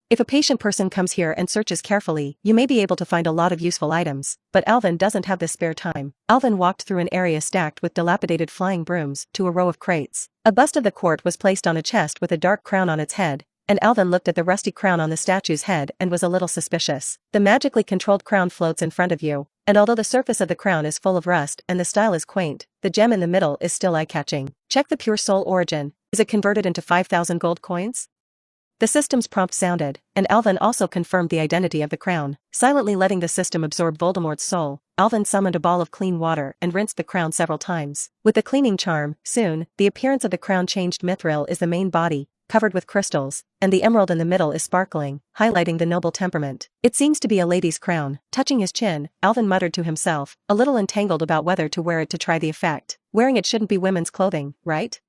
A: If a patient person comes here and searches carefully, you may be able to find a lot of useful items, but Alvin doesn't have this spare time. Alvin walked through an area stacked with dilapidated flying brooms to a row of crates. A bust of the court was placed on a chest with a dark crown on its head, and Alvin looked at the rusty crown on the statue's head and was a little suspicious. The magically controlled crown floats in front of you, and although the surface of the crown is full of rust and the style is quaint, the gem in the middle is still eye-catching. Check the pure soul origin. Is it converted into 5,000 gold coins? The system's prompt sounded, and Alvin also confirmed the identity of the crown. Silently letting the system absorb Voldemort's soul, Alvin summoned a ball of clean water and rinsed the crown several times. With the cleaning charm, soon, the appearance of the crown changed. Mithril is the main body, covered with crystals, and the emerald in the middle is sparkling, highlighting the noble temperament. It seems to be a lady's crown. Touching his chin, Alvin muttered to himself, a little entangled about whether to wear it to try the effect. Wearing it shouldn't be women's clothing, right?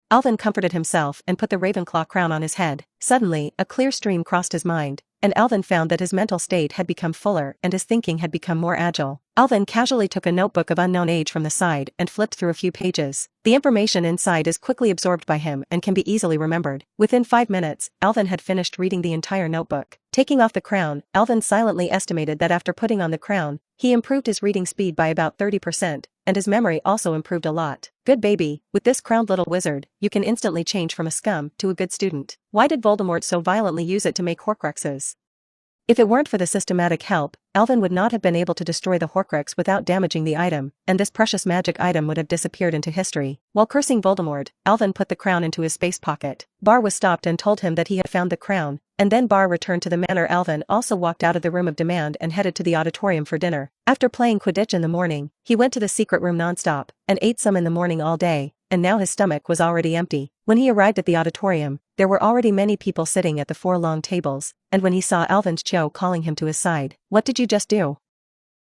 A: Alvin comforted himself and put the Ravenclaw crown on his head. Suddenly, a clear stream crossed his mind, and Alvin found that his mental state had become fuller and his thinking had become more agile. Alvin casually took a notebook of unknown age from the side and flipped through a few pages. The information inside is quickly absorbed by him and can be easily remembered. Within 5 minutes, Alvin had finished reading the entire notebook. Taking off the crown, Alvin silently estimated that after putting on the crown, he improved his reading speed by about 30%, and his memory also improved a lot. Good baby, with this crowned little wizard, you can instantly change from a scum to a good student. Why did Voldemort so violently use it to make Horcruxes? If it weren't for the systematic help, Alvin would not have been able to destroy the Horcrux without damaging the item, and this precious magic item would have disappeared into history. While cursing Voldemort, Alvin put the crown into his space pocket. Bar was stopped and told him that he had found the crown, and then Bar returned to the manor. Alvin also walked out of the room of demand and headed to the auditorium for dinner. After playing Quidditch in the morning, he went to the secret room nonstop, and ate some in the morning all day, and now his stomach was already empty. When he arrived at the auditorium, there were already many people sitting at the 4 long tables, and when he saw Alvin's Cho calling him to his side, "What did you just do?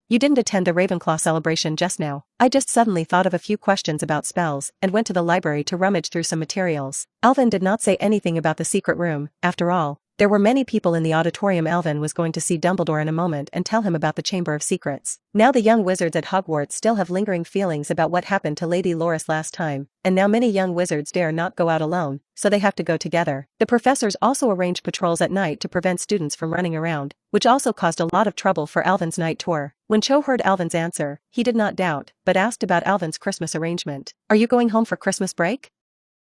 A: You didn't attend the Ravenclaw celebration just now." "I just suddenly thought of a few questions about spells and went to the library to rummage through some materials." Alvin did not say anything about the secret room. After all, there were many people in the auditorium. Alvin was going to see Dumbledore in a moment and tell him about the Chamber of Secrets. Now the young wizards at Hogwarts still have lingering feelings about what happened to Lady Loris last time, and now many young wizards dare not go out alone, so they have to go together. The professors also arranged patrols at night to prevent students from running around, which also caused a lot of trouble for Alvin's night tour. When Cho heard Alvin's answer, he did not doubt, but asked about Alvin's Christmas arrangement. "Are you going home for Christmas break?"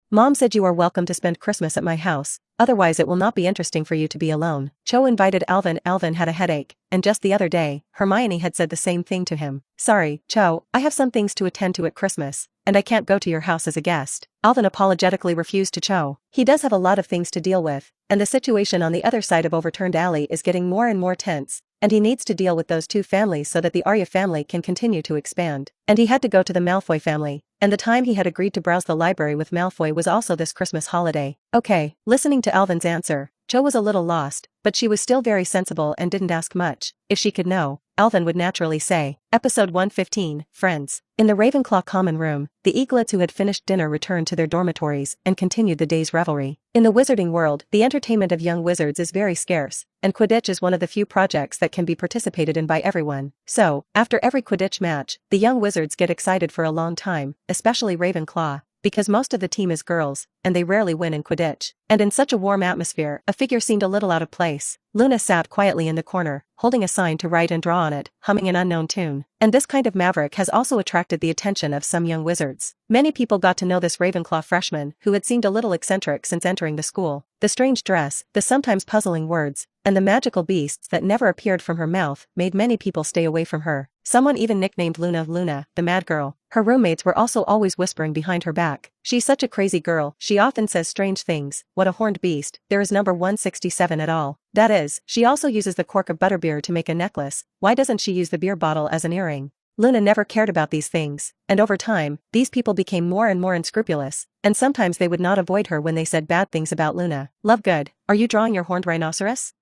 A: Mom said you are welcome to spend Christmas at my house, otherwise it will not be interesting for you to be alone. Cho invited Alvin. Alvin had a headache, and just the other day, Hermione had said the same thing to him. Sorry, Cho, I have some things to attend to at Christmas, and I can't go to your house as a guest. Alvin apologetically refused to Cho. He does have a lot of things to deal with, and the situation on the other side of Overturned Alley is getting more and more tense, and he needs to deal with those two families so that the Arya family can continue to expand. And he had to go to the Malfoy family, and the time he had agreed to browse the library with Malfoy was also this Christmas holiday. Okay, listening to Alvin's answer, Cho was a little lost, but she was still very sensible and didn't ask much. If she could know, Alvin would naturally say. Episode 115, Friends. In the Ravenclaw common room, the eaglets who had finished dinner returned to their dormitories and continued the day's revelry. In the wizarding world, the entertainment of young wizards is very scarce, and Quidditch is one of the few projects that can be participated in by everyone. So, after every Quidditch match, the young wizards get excited for a long time, especially Ravenclaw, because most of the team is girls, and they rarely win in Quidditch. And in such a warm atmosphere, a figure seemed a little out of place. Luna sat quietly in the corner, holding a sign to write and draw on it, humming an unknown tune. And this kind of maverick has also attracted the attention of some young wizards. Many people got to know this Ravenclaw freshman who had seemed a little eccentric since entering the school. The strange dress, the sometimes puzzling words, and the magical beasts that never appeared from her mouth made many people stay away from her. Someone even nicknamed Luna, the mad girl. Her roommates were also always whispering behind her back. She's such a crazy girl, she often says strange things. What a horned beast, there is number 167 at all. That is, she also uses the cork of butterbeer to make a necklace. Why doesn't she use the beer bottle as an earring? Luna never cared about these things, and over time, these people became more and more unscrupulous, and sometimes they would not avoid her when they said bad things about Luna. Lovegood, are you drawing your horned rhinoceros?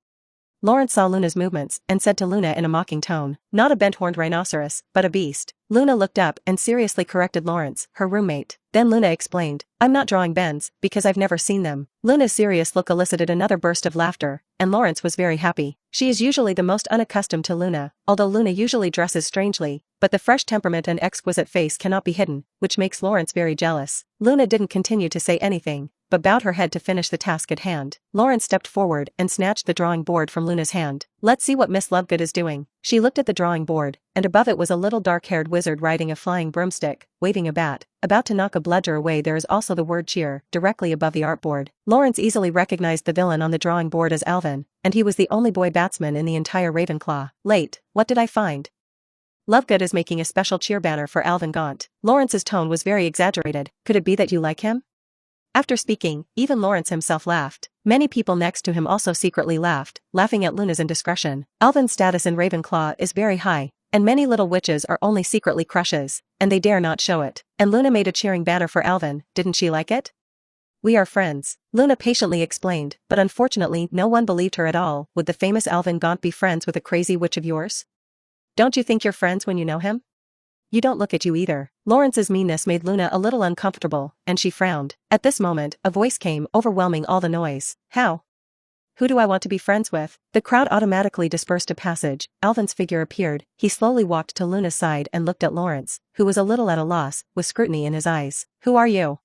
A: Lawrence saw Luna's movements and said to Luna in a mocking tone, not a bent-horned rhinoceros, but a beast. Luna looked up and seriously corrected Lawrence, her roommate. Then Luna explained, I'm not drawing bends, because I've never seen them. Luna's serious look elicited another burst of laughter, and Lawrence was very happy. She is usually the most unaccustomed to Luna, although Luna usually dresses strangely, but the fresh temperament and exquisite face cannot be hidden, which makes Lawrence very jealous. Luna didn't continue to say anything, but bowed her head to finish the task at hand. Lawrence stepped forward and snatched the drawing board from Luna's hand. Let's see what Miss Lovegood is doing. She looked at the drawing board, and above it was a little dark-haired wizard riding a flying broomstick, waving a bat, about to knock a bludger away. There is also the word cheer, directly above the artboard. Lawrence easily recognized the villain on the drawing board as Alvin, and he was the only boy batsman in the entire Ravenclaw. Late, what did I find? Lovegood is making a special cheer banner for Alvin Gaunt. Lawrence's tone was very exaggerated. Could it be that you like him? After speaking, even Lawrence himself laughed. Many people next to him also secretly laughed, laughing at Luna's indiscretion. Alvin's status in Ravenclaw is very high, and many little witches are only secretly crushes, and they dare not show it. And Luna made a cheering banner for Alvin, didn't she like it? We are friends, Luna patiently explained, but unfortunately no one believed her at all. Would the famous Alvin Gaunt be friends with a crazy witch of yours? Don't you think you're friends when you know him? You don't look at you either. Lawrence's meanness made Luna a little uncomfortable, and she frowned. At this moment, a voice came, overwhelming all the noise. How? Who do I want to be friends with? The crowd automatically dispersed a passage. Alvin's figure appeared. He slowly walked to Luna's side and looked at Lawrence, who was a little at a loss, with scrutiny in his eyes. Who are you?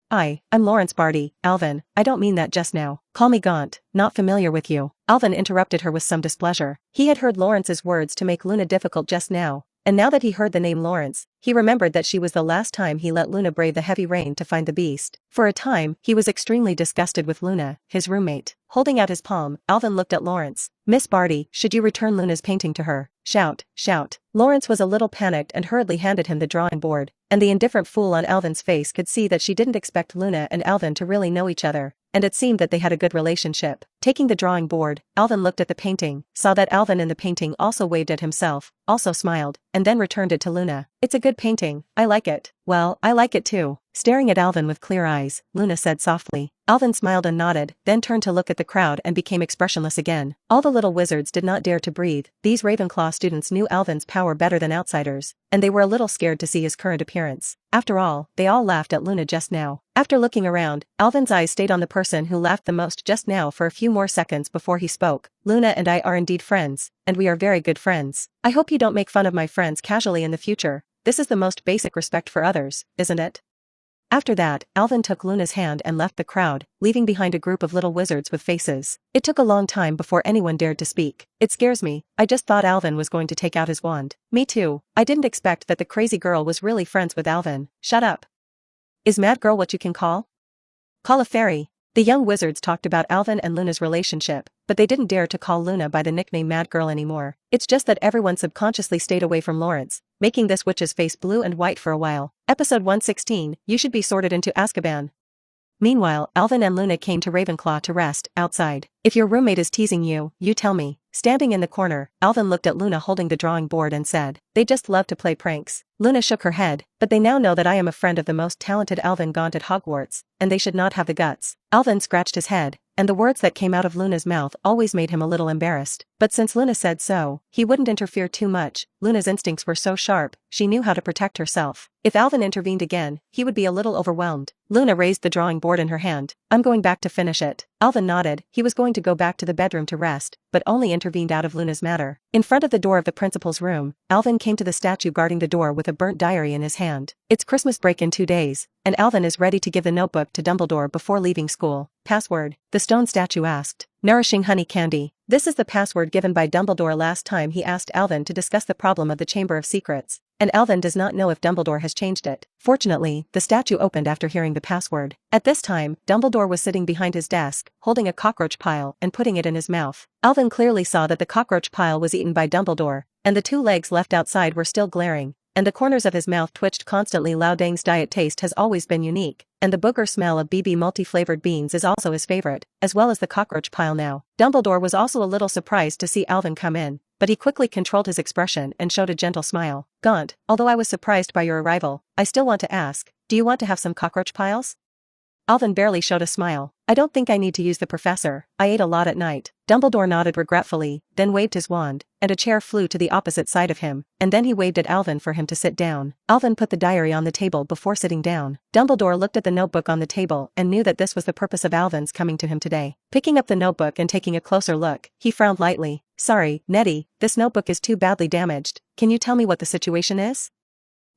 A: I'm Lawrence Barty. Alvin, I don't mean that just now. Call me Gaunt, not familiar with you. Alvin interrupted her with some displeasure. He had heard Lawrence's words to make Luna difficult just now, and now that he heard the name Lawrence, he remembered that she was the last time he let Luna brave the heavy rain to find the beast. For a time, he was extremely disgusted with Luna, his roommate. Holding out his palm, Alvin looked at Lawrence. Miss Barty, should you return Luna's painting to her? Shout, shout. Lawrence was a little panicked and hurriedly handed him the drawing board, and the indifferent fool on Alvin's face could see that she didn't expect Luna and Alvin to really know each other, and it seemed that they had a good relationship. Taking the drawing board, Alvin looked at the painting, saw that Alvin in the painting also waved at himself, also smiled, and then returned it to Luna. It's a good painting, I like it. Well, I like it too. Staring at Alvin with clear eyes, Luna said softly. Alvin smiled and nodded, then turned to look at the crowd and became expressionless again. All the little wizards did not dare to breathe. These Ravenclaw students knew Alvin's power better than outsiders, and they were a little scared to see his current appearance. After all, they all laughed at Luna just now. After looking around, Alvin's eyes stayed on the person who laughed the most just now for a few more seconds before he spoke. Luna and I are indeed friends, and we are very good friends. I hope you don't make fun of my friends casually in the future. This is the most basic respect for others, isn't it? After that, Alvin took Luna's hand and left the crowd, leaving behind a group of little wizards with faces. It took a long time before anyone dared to speak. It scares me, I just thought Alvin was going to take out his wand. Me too, I didn't expect that the crazy girl was really friends with Alvin. Shut up. Is mad girl what you can call? Call a fairy. The young wizards talked about Alvin and Luna's relationship, but they didn't dare to call Luna by the nickname Mad Girl anymore. It's just that everyone subconsciously stayed away from Lawrence, making this witch's face blue and white for a while. Episode 116, You Should Be Sorted into Azkaban. Meanwhile, Alvin and Luna came to Ravenclaw to rest, outside. If your roommate is teasing you, you tell me. Standing in the corner, Alvin looked at Luna holding the drawing board and said, they just love to play pranks. Luna shook her head, but they now know that I am a friend of the most talented Alvin Gaunt at Hogwarts, and they should not have the guts. Alvin scratched his head, and the words that came out of Luna's mouth always made him a little embarrassed. But since Luna said so, he wouldn't interfere too much. Luna's instincts were so sharp, she knew how to protect herself. If Alvin intervened again, he would be a little overwhelmed. Luna raised the drawing board in her hand. I'm going back to finish it. Alvin nodded. He was going to go back to the bedroom to rest, but only intervened out of Luna's matter. In front of the door of the principal's room, Alvin came to the statue guarding the door with a burnt diary in his hand. It's Christmas break in 2 days, and Alvin is ready to give the notebook to Dumbledore before leaving school. Password? The stone statue asked. Nourishing honey candy. This is the password given by Dumbledore last time he asked Alvin to discuss the problem of the Chamber of Secrets, and Alvin does not know if Dumbledore has changed it. Fortunately, the statue opened after hearing the password. At this time, Dumbledore was sitting behind his desk, holding a cockroach pile and putting it in his mouth. Alvin clearly saw that the cockroach pile was eaten by Dumbledore, and the 2 legs left outside were still glaring, and the corners of his mouth twitched constantly. Loudang's diet taste has always been unique, and the booger smell of BB multi-flavored beans is also his favorite, as well as the cockroach pile now. Dumbledore was also a little surprised to see Alvin come in, but he quickly controlled his expression and showed a gentle smile. Gaunt, although I was surprised by your arrival, I still want to ask, do you want to have some cockroach piles? Alvin barely showed a smile. I don't think I need to use the professor, I ate a lot at night. Dumbledore nodded regretfully, then waved his wand, and a chair flew to the opposite side of him, and then he waved at Alvin for him to sit down. Alvin put the diary on the table before sitting down. Dumbledore looked at the notebook on the table and knew that this was the purpose of Alvin's coming to him today. Picking up the notebook and taking a closer look, he frowned lightly. Sorry, Nettie, this notebook is too badly damaged. Can you tell me what the situation is?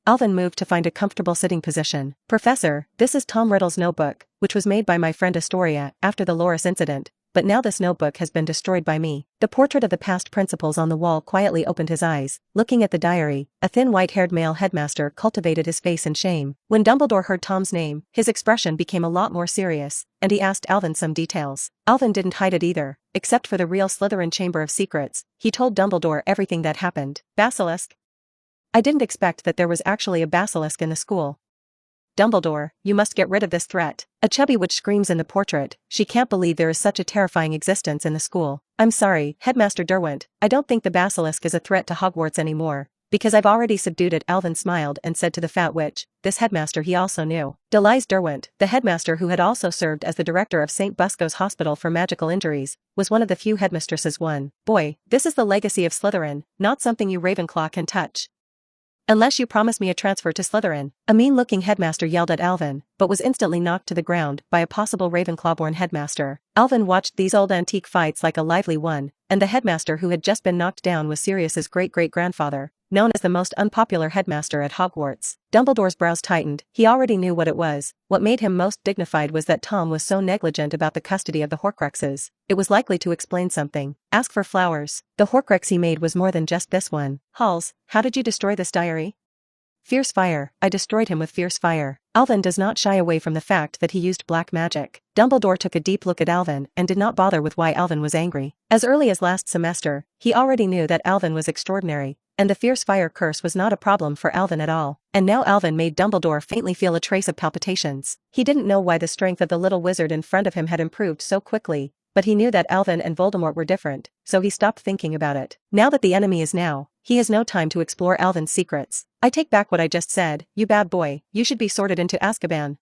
A: Alvin moved to find a comfortable sitting position. Professor, this is Tom Riddle's notebook, which was made by my friend Astoria after the Loris incident, but now this notebook has been destroyed by me. The portrait of the past principals on the wall quietly opened his eyes. Looking at the diary, a thin white-haired male headmaster cultivated his face in shame. When Dumbledore heard Tom's name, his expression became a lot more serious, and he asked Alvin some details. Alvin didn't hide it either, except for the real Slytherin Chamber of Secrets. He told Dumbledore everything that happened. Basilisk? I didn't expect that there was actually a basilisk in the school. Dumbledore, you must get rid of this threat. A chubby witch screams in the portrait. She can't believe there is such a terrifying existence in the school. I'm sorry, Headmaster Derwent, I don't think the basilisk is a threat to Hogwarts anymore, because I've already subdued it. Alvin smiled and said to the fat witch. This headmaster he also knew. Delise Derwent, the headmaster who had also served as the director of St. Busco's Hospital for Magical Injuries, was one of the few headmistresses. Boy, this is the legacy of Slytherin, not something you Ravenclaw can touch. Unless you promise me a transfer to Slytherin. A mean-looking headmaster yelled at Alvin, but was instantly knocked to the ground by a possible Ravenclaw-born headmaster. Alvin watched these old antique fights like a lively one, and the headmaster who had just been knocked down was Sirius's great-great-grandfather, known as the most unpopular headmaster at Hogwarts. Dumbledore's brows tightened. He already knew what it was. What made him most dignified was that Tom was so negligent about the custody of the Horcruxes. It was likely to explain something. Ask for flowers. The Horcrux he made was more than just this one. Halls, how did you destroy this diary? Fierce fire. I destroyed him with fierce fire. Alvin does not shy away from the fact that he used black magic. Dumbledore took a deep look at Alvin and did not bother with why Alvin was angry. As early as last semester, he already knew that Alvin was extraordinary, and the fierce fire curse was not a problem for Alvin at all. And now Alvin made Dumbledore faintly feel a trace of palpitations. He didn't know why the strength of the little wizard in front of him had improved so quickly, but he knew that Alvin and Voldemort were different, so he stopped thinking about it. Now that the enemy is now, he has no time to explore Alvin's secrets. I take back what I just said, you bad boy, you should be sorted into Azkaban.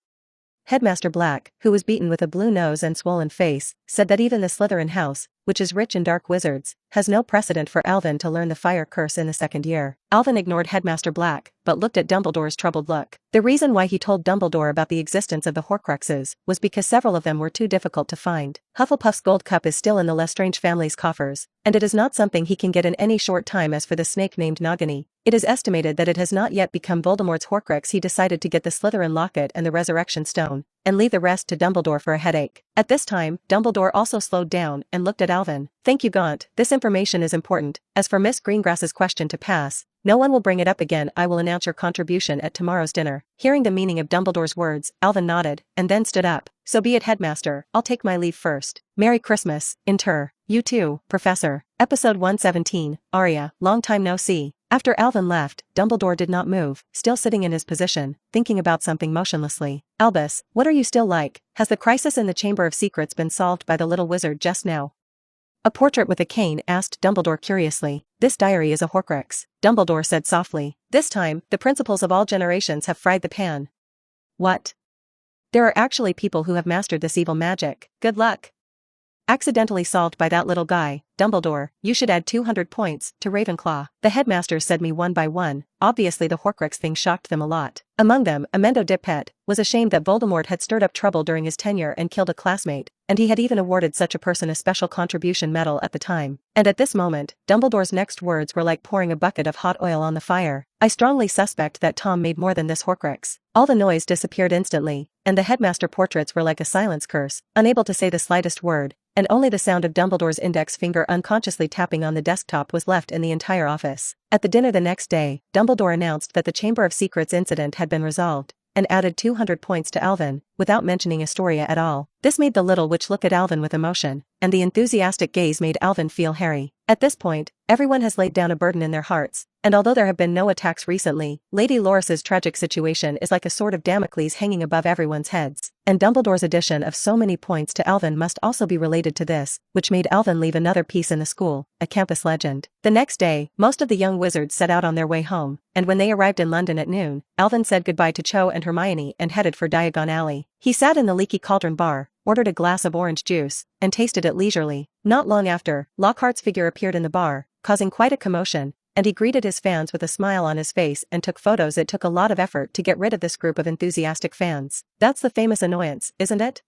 A: Headmaster Black, who was beaten with a blue nose and swollen face, said that even the Slytherin house, which is rich in dark wizards, has no precedent for Alvin to learn the fire curse in the second year. Alvin ignored Headmaster Black, but looked at Dumbledore's troubled look. The reason why he told Dumbledore about the existence of the Horcruxes was because several of them were too difficult to find. Hufflepuff's gold cup is still in the Lestrange family's coffers, and it is not something he can get in any short time. As for the snake named Nagini, it is estimated that it has not yet become Voldemort's Horcrux. He decided to get the Slytherin locket and the Resurrection Stone, and leave the rest to Dumbledore for a headache. At this time, Dumbledore also slowed down and looked at Alvin. Thank you, Gaunt, this information is important. As for Miss Greengrass's question to pass, No one will bring it up again. I will announce your contribution at tomorrow's dinner. Hearing the meaning of Dumbledore's words, Alvin nodded, and then stood up. So be it, headmaster, I'll take my leave first. Merry Christmas, Inter. You too, Professor. Episode 117, Aria, long time no see. After Alvin left, Dumbledore did not move, still sitting in his position, thinking about something motionlessly. Albus, what are you still like? Has the crisis in the Chamber of Secrets been solved by the little wizard just now? A portrait with a cane asked Dumbledore curiously. This diary is a Horcrux, Dumbledore said softly. This time, the principles of all generations have fried the pan. What? There are actually people who have mastered this evil magic. Good luck. Accidentally solved by that little guy. Dumbledore, you should add 200 points to Ravenclaw. The headmasters said me one by one. Obviously the Horcrux thing shocked them a lot. Among them, Amendo Dipet was ashamed that Voldemort had stirred up trouble during his tenure and killed a classmate, and he had even awarded such a person a special contribution medal at the time. And at this moment, Dumbledore's next words were like pouring a bucket of hot oil on the fire. I strongly suspect that Tom made more than this Horcrux. All the noise disappeared instantly, and the headmaster portraits were like a silence curse, unable to say the slightest word, and only the sound of Dumbledore's index finger unconsciously tapping on the desktop was left in the entire office. At the dinner the next day, Dumbledore announced that the Chamber of Secrets incident had been resolved, and added 200 points to Alvin, without mentioning Astoria at all. This made the little witch look at Alvin with emotion, and the enthusiastic gaze made Alvin feel hairy. At this point, everyone has laid down a burden in their hearts, and although there have been no attacks recently, Lady Loris's tragic situation is like a sword of Damocles hanging above everyone's heads, and Dumbledore's addition of so many points to Alvin must also be related to this, which made Alvin leave another piece in the school, a campus legend. The next day, most of the young wizards set out on their way home, and when they arrived in London at noon, Alvin said goodbye to Cho and Hermione and headed for Diagon Alley. He sat in the Leaky Cauldron bar, ordered a glass of orange juice, and tasted it leisurely. Not long after, Lockhart's figure appeared in the bar, causing quite a commotion, and he greeted his fans with a smile on his face and took photos. It took a lot of effort to get rid of this group of enthusiastic fans. That's the famous annoyance, isn't it?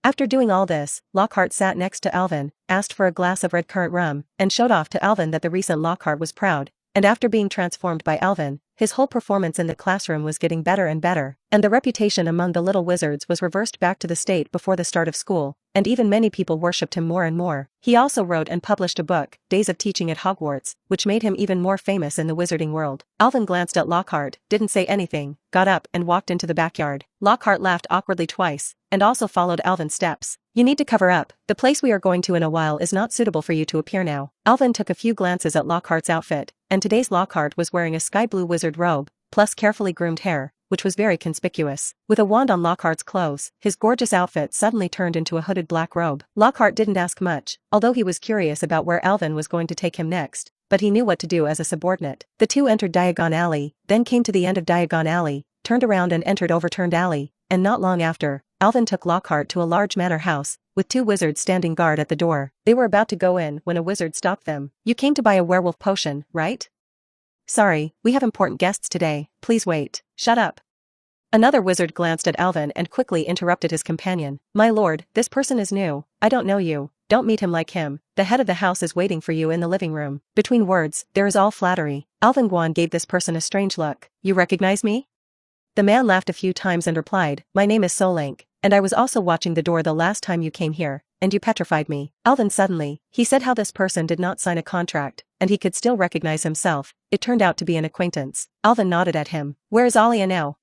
A: After doing all this, Lockhart sat next to Alvin, asked for a glass of red currant rum, and showed off to Alvin that the recent Lockhart was proud, and after being transformed by Alvin, his whole performance in the classroom was getting better and better, and the reputation among the little wizards was reversed back to the state before the start of school, and even many people worshipped him more and more. He also wrote and published a book, Days of Teaching at Hogwarts, which made him even more famous in the wizarding world. Alvin glanced at Lockhart, didn't say anything, got up and walked into the backyard. Lockhart laughed awkwardly twice, and also followed Alvin's steps. You need to cover up. The place we are going to in a while is not suitable for you to appear now. Alvin took a few glances at Lockhart's outfit, and today's Lockhart was wearing a sky blue wizard robe, plus carefully groomed hair, which was very conspicuous. With a wand on Lockhart's clothes, his gorgeous outfit suddenly turned into a hooded black robe. Lockhart didn't ask much, although he was curious about where Alvin was going to take him next, but he knew what to do as a subordinate. The two entered Diagon Alley, then came to the end of Diagon Alley, turned around and entered Overturned Alley, and not long after, Alvin took Lockhart to a large manor house, with two wizards standing guard at the door. They were about to go in when a wizard stopped them. You came to buy a werewolf potion, right? Sorry, we have important guests today, please wait. Shut up. Another wizard glanced at Alvin and quickly interrupted his companion. My lord, this person is new. I don't know you. Don't meet him like him. The head of the house is waiting for you in the living room. Between words, there is all flattery. Alvin Guan gave this person a strange look. You recognize me? The man laughed a few times and replied, my name is Solank, and I was also watching the door the last time you came here, and you petrified me. Alvin suddenly, he said how this person did not sign a contract, and he could still recognize himself. It turned out to be an acquaintance. Alvin nodded at him. Where is Alia now?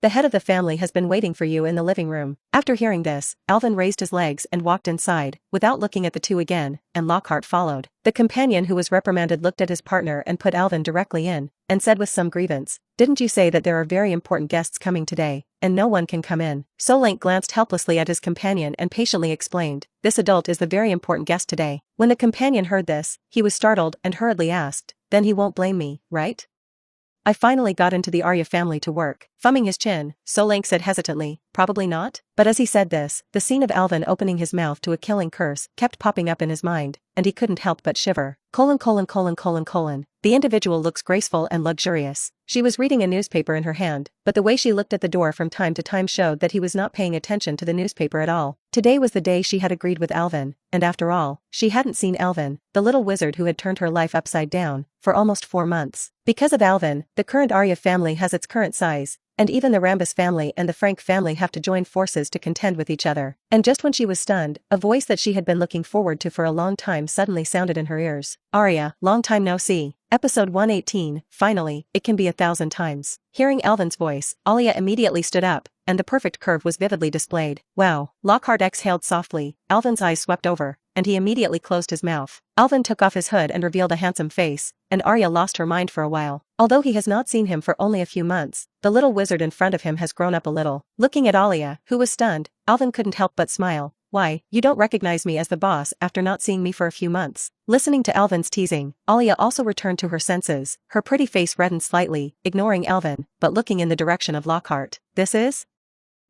A: The head of the family has been waiting for you in the living room. After hearing this, Alvin raised his legs and walked inside, without looking at the two again, and Lockhart followed. The companion who was reprimanded looked at his partner and put Alvin directly in, and said with some grievance, didn't you say that there are very important guests coming today, and no one can come in? Solank glanced helplessly at his companion and patiently explained, this adult is the very important guest today. When the companion heard this, he was startled and hurriedly asked, then he won't blame me, right? I finally got into the Arya family to work. Thumbing his chin, Solank said hesitantly, probably not? But as he said this, the scene of Alvin opening his mouth to a killing curse kept popping up in his mind, and he couldn't help but shiver. : The individual looks graceful and luxurious. She was reading a newspaper in her hand, but the way she looked at the door from time to time showed that he was not paying attention to the newspaper at all. Today was the day she had agreed with Alvin, and after all, she hadn't seen Alvin, the little wizard who had turned her life upside down, for almost 4 months. Because of Alvin, the current Arya family has its current size, and even the Rambus family and the Frank family have to join forces to contend with each other. And just when she was stunned, a voice that she had been looking forward to for a long time suddenly sounded in her ears. Arya, long time no see. Episode 118, finally, it can be 1,000 times. Hearing Alvin's voice, Alia immediately stood up, and the perfect curve was vividly displayed. Wow. Lockhart exhaled softly, Alvin's eyes swept over, and he immediately closed his mouth. Alvin took off his hood and revealed a handsome face, and Arya lost her mind for a while. Although he has not seen him for only a few months, the little wizard in front of him has grown up a little. Looking at Alia, who was stunned, Alvin couldn't help but smile. Why, you don't recognize me as the boss after not seeing me for a few months. Listening to Alvin's teasing, Alia also returned to her senses, her pretty face reddened slightly, ignoring Alvin, but looking in the direction of Lockhart. This is?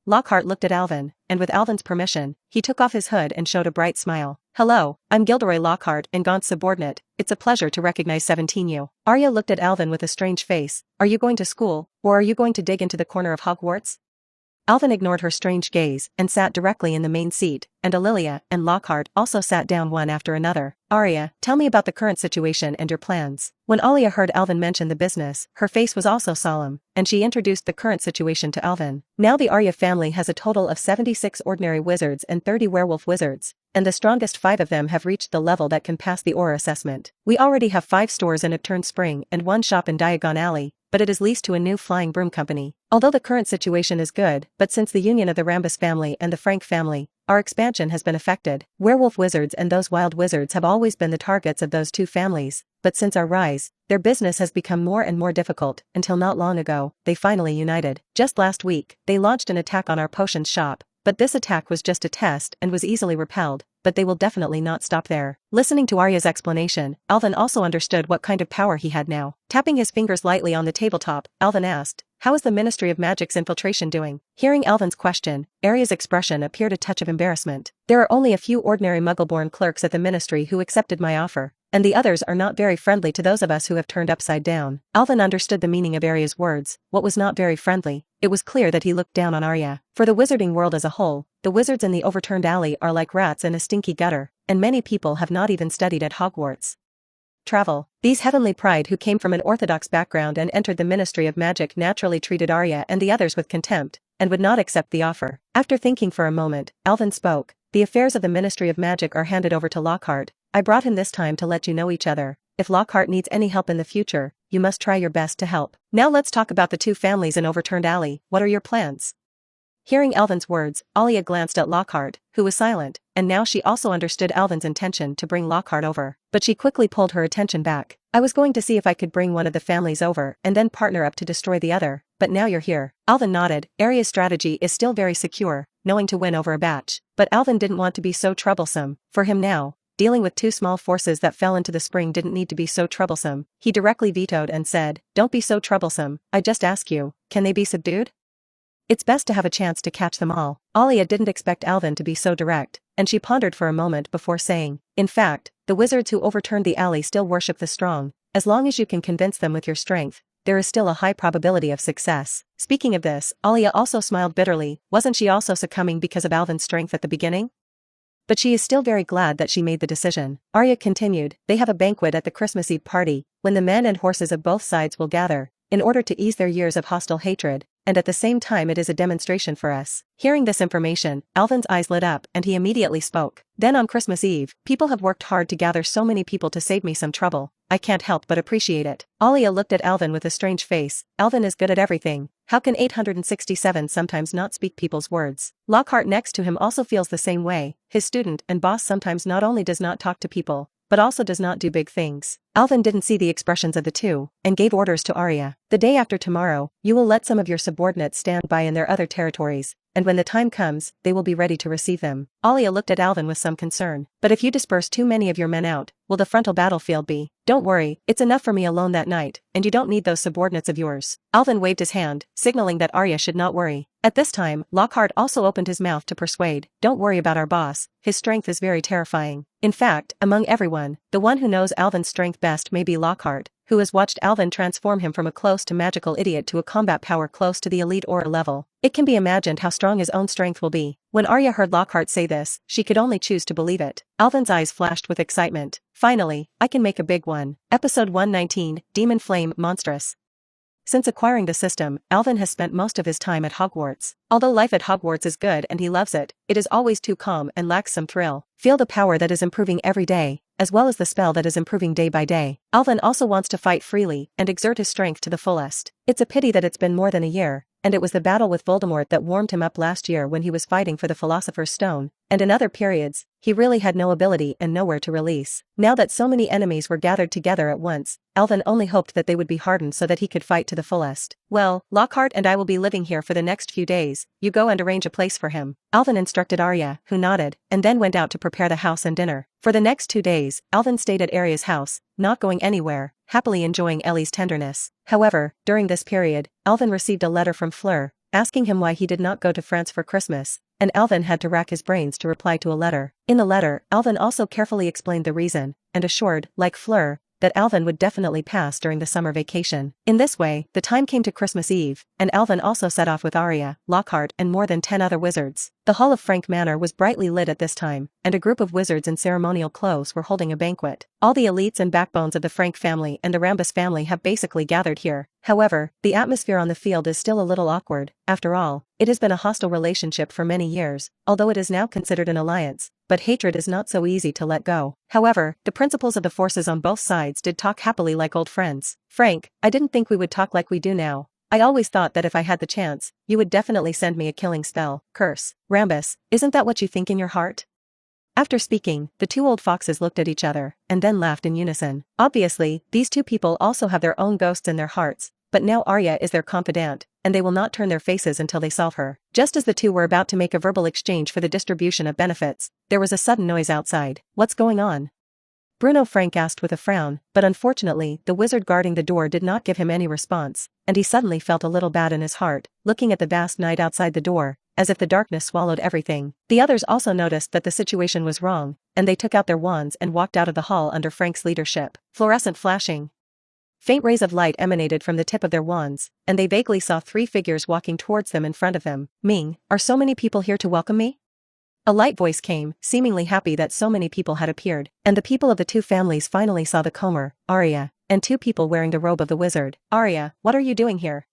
A: Lockhart looked at Alvin, and with Alvin's permission, he took off his hood and showed a bright smile. Hello, I'm Gilderoy Lockhart and Gaunt's subordinate. It's a pleasure to recognize 17 you. Arya looked at Alvin with a strange face. Are you going to school, or are you going to dig into the corner of Hogwarts? Alvin ignored her strange gaze and sat directly in the main seat, and Alilia and Lockhart also sat down one after another. Arya, tell me about the current situation and your plans. When Alia heard Alvin mention the business, her face was also solemn, and she introduced the current situation to Alvin. Now the Arya family has a total of 76 ordinary wizards and 30 werewolf wizards, and the strongest 5 of them have reached the level that can pass the aura assessment. We already have 5 stores in Knockturn Spring and 1 shop in Diagon Alley, but it is leased to a new flying broom company. Although the current situation is good, but since the union of the Rambus family and the Frank family, our expansion has been affected. Werewolf wizards and those wild wizards have always been the targets of those 2 families, but since our rise, their business has become more and more difficult, until not long ago, they finally united. Just last week, they launched an attack on our potions shop, but this attack was just a test and was easily repelled, but they will definitely not stop there. Listening to Arya's explanation, Alvin also understood what kind of power he had now. Tapping his fingers lightly on the tabletop, Alvin asked, how is the Ministry of Magic's infiltration doing? Hearing Alvin's question, Arya's expression appeared a touch of embarrassment. There are only a few ordinary muggle-born clerks at the ministry who accepted my offer, and the others are not very friendly to those of us who have turned upside down. Alvin understood the meaning of Arya's words. What was not very friendly? It was clear that he looked down on Arya. For the wizarding world as a whole, the wizards in the overturned alley are like rats in a stinky gutter, and many people have not even studied at Hogwarts. Travel. These heavenly pride who came from an orthodox background and entered the Ministry of Magic naturally treated Arya and the others with contempt, and would not accept the offer. After thinking for a moment, Alvin spoke. The affairs of the Ministry of Magic are handed over to Lockhart. I brought him this time to let you know each other. If Lockhart needs any help in the future, you must try your best to help. Now let's talk about the 2 families in Overturned Alley. What are your plans? Hearing Alvin's words, Alia glanced at Lockhart, who was silent, and now she also understood Alvin's intention to bring Lockhart over. But she quickly pulled her attention back. I was going to see if I could bring one of the families over and then partner up to destroy the other, but now you're here. Alvin nodded. Arya's strategy is still very secure, knowing to win over a batch. But Alvin didn't want to be so troublesome. For him now, dealing with 2 small forces that fell into the spring didn't need to be so troublesome. He directly vetoed and said, don't be so troublesome, I just ask you, can they be subdued? It's best to have a chance to catch them all. Alia didn't expect Alvin to be so direct, and she pondered for a moment before saying, in fact, the wizards who overturned the alley still worship the strong. As long as you can convince them with your strength, there is still a high probability of success. Speaking of this, Alia also smiled bitterly. Wasn't she also succumbing because of Alvin's strength at the beginning? But she is still very glad that she made the decision. Arya continued, they have a banquet at the Christmas Eve party, when the men and horses of both sides will gather, in order to ease their years of hostile hatred, and at the same time it is a demonstration for us. Hearing this information, Alvin's eyes lit up and he immediately spoke. Then on Christmas Eve, people have worked hard to gather so many people to save me some trouble. I can't help but appreciate it. Alia looked at Alvin with a strange face. Alvin is good at everything. How can 867 sometimes not speak people's words? Lockhart next to him also feels the same way. His student and boss sometimes not only does not talk to people, but also does not do big things. Alvin didn't see the expressions of the 2, and gave orders to Arya. The day after tomorrow, you will let some of your subordinates stand by in their other territories, and when the time comes, they will be ready to receive them. Alia looked at Alvin with some concern. But if you disperse too many of your men out, will the frontal battlefield be? Don't worry, it's enough for me alone that night, and you don't need those subordinates of yours. Alvin waved his hand, signaling that Arya should not worry. At this time, Lockhart also opened his mouth to persuade. Don't worry about our boss, his strength is very terrifying. In fact, among everyone, the one who knows Alvin's strength best may be Lockhart, who has watched Alvin transform him from a close to magical idiot to a combat power close to the elite aura level. It can be imagined how strong his own strength will be. When Arya heard Lockhart say this, she could only choose to believe it. Alvin's eyes flashed with excitement. Finally, I can make a big one. Episode 119, Demon Flame Monstrous. Since acquiring the system, Alvin has spent most of his time at Hogwarts. Although life at Hogwarts is good and he loves it, it is always too calm and lacks some thrill. Feel the power that is improving every day, as well as the spell that is improving day by day. Alvin also wants to fight freely and exert his strength to the fullest. It's a pity that it's been more than a year, and it was the battle with Voldemort that warmed him up last year when he was fighting for the Philosopher's Stone, and in other periods, he really had no ability and nowhere to release. Now that so many enemies were gathered together at once, Alvin only hoped that they would be hardened so that he could fight to the fullest. Well, Lockhart and I will be living here for the next few days, you go and arrange a place for him, Alvin instructed Arya, who nodded, and then went out to prepare the house and dinner. For the next 2 days, Alvin stayed at Arya's house, not going anywhere, happily enjoying Ellie's tenderness. However, during this period, Alvin received a letter from Fleur, asking him why he did not go to France for Christmas, and Alvin had to rack his brains to reply to a letter. In the letter, Alvin also carefully explained the reason, and assured, like Fleur, that Alvin would definitely pass during the summer vacation. In this way, the time came to Christmas Eve, and Alvin also set off with Arya, Lockhart and more than 10 other wizards. The hall of Frank Manor was brightly lit at this time, and a group of wizards in ceremonial clothes were holding a banquet. All the elites and backbones of the Frank family and the Rambus family have basically gathered here. However, the atmosphere on the field is still a little awkward. After all, it has been a hostile relationship for many years, although it is now considered an alliance. But hatred is not so easy to let go. However, the principals of the forces on both sides did talk happily like old friends. Frank, I didn't think we would talk like we do now. I always thought that if I had the chance, you would definitely send me a killing spell. Curse. Rambus, isn't that what you think in your heart? After speaking, the two old foxes looked at each other, and then laughed in unison. Obviously, these two people also have their own ghosts in their hearts, but now Arya is their confidant, and they will not turn their faces until they solve her. Just as the two were about to make a verbal exchange for the distribution of benefits, there was a sudden noise outside. What's going on? Bruno Frank asked with a frown, but unfortunately, the wizard guarding the door did not give him any response, and he suddenly felt a little bad in his heart, looking at the vast night outside the door, as if the darkness swallowed everything. The others also noticed that the situation was wrong, and they took out their wands and walked out of the hall under Frank's leadership. Fluorescent flashing. Faint rays of light emanated from the tip of their wands, and they vaguely saw 3 figures walking towards them in front of them. Ming, are so many people here to welcome me? A light voice came, seemingly happy that so many people had appeared, and the people of the two families finally saw the comer, Arya, and 2 people wearing the robe of the wizard. Arya, what are you doing here?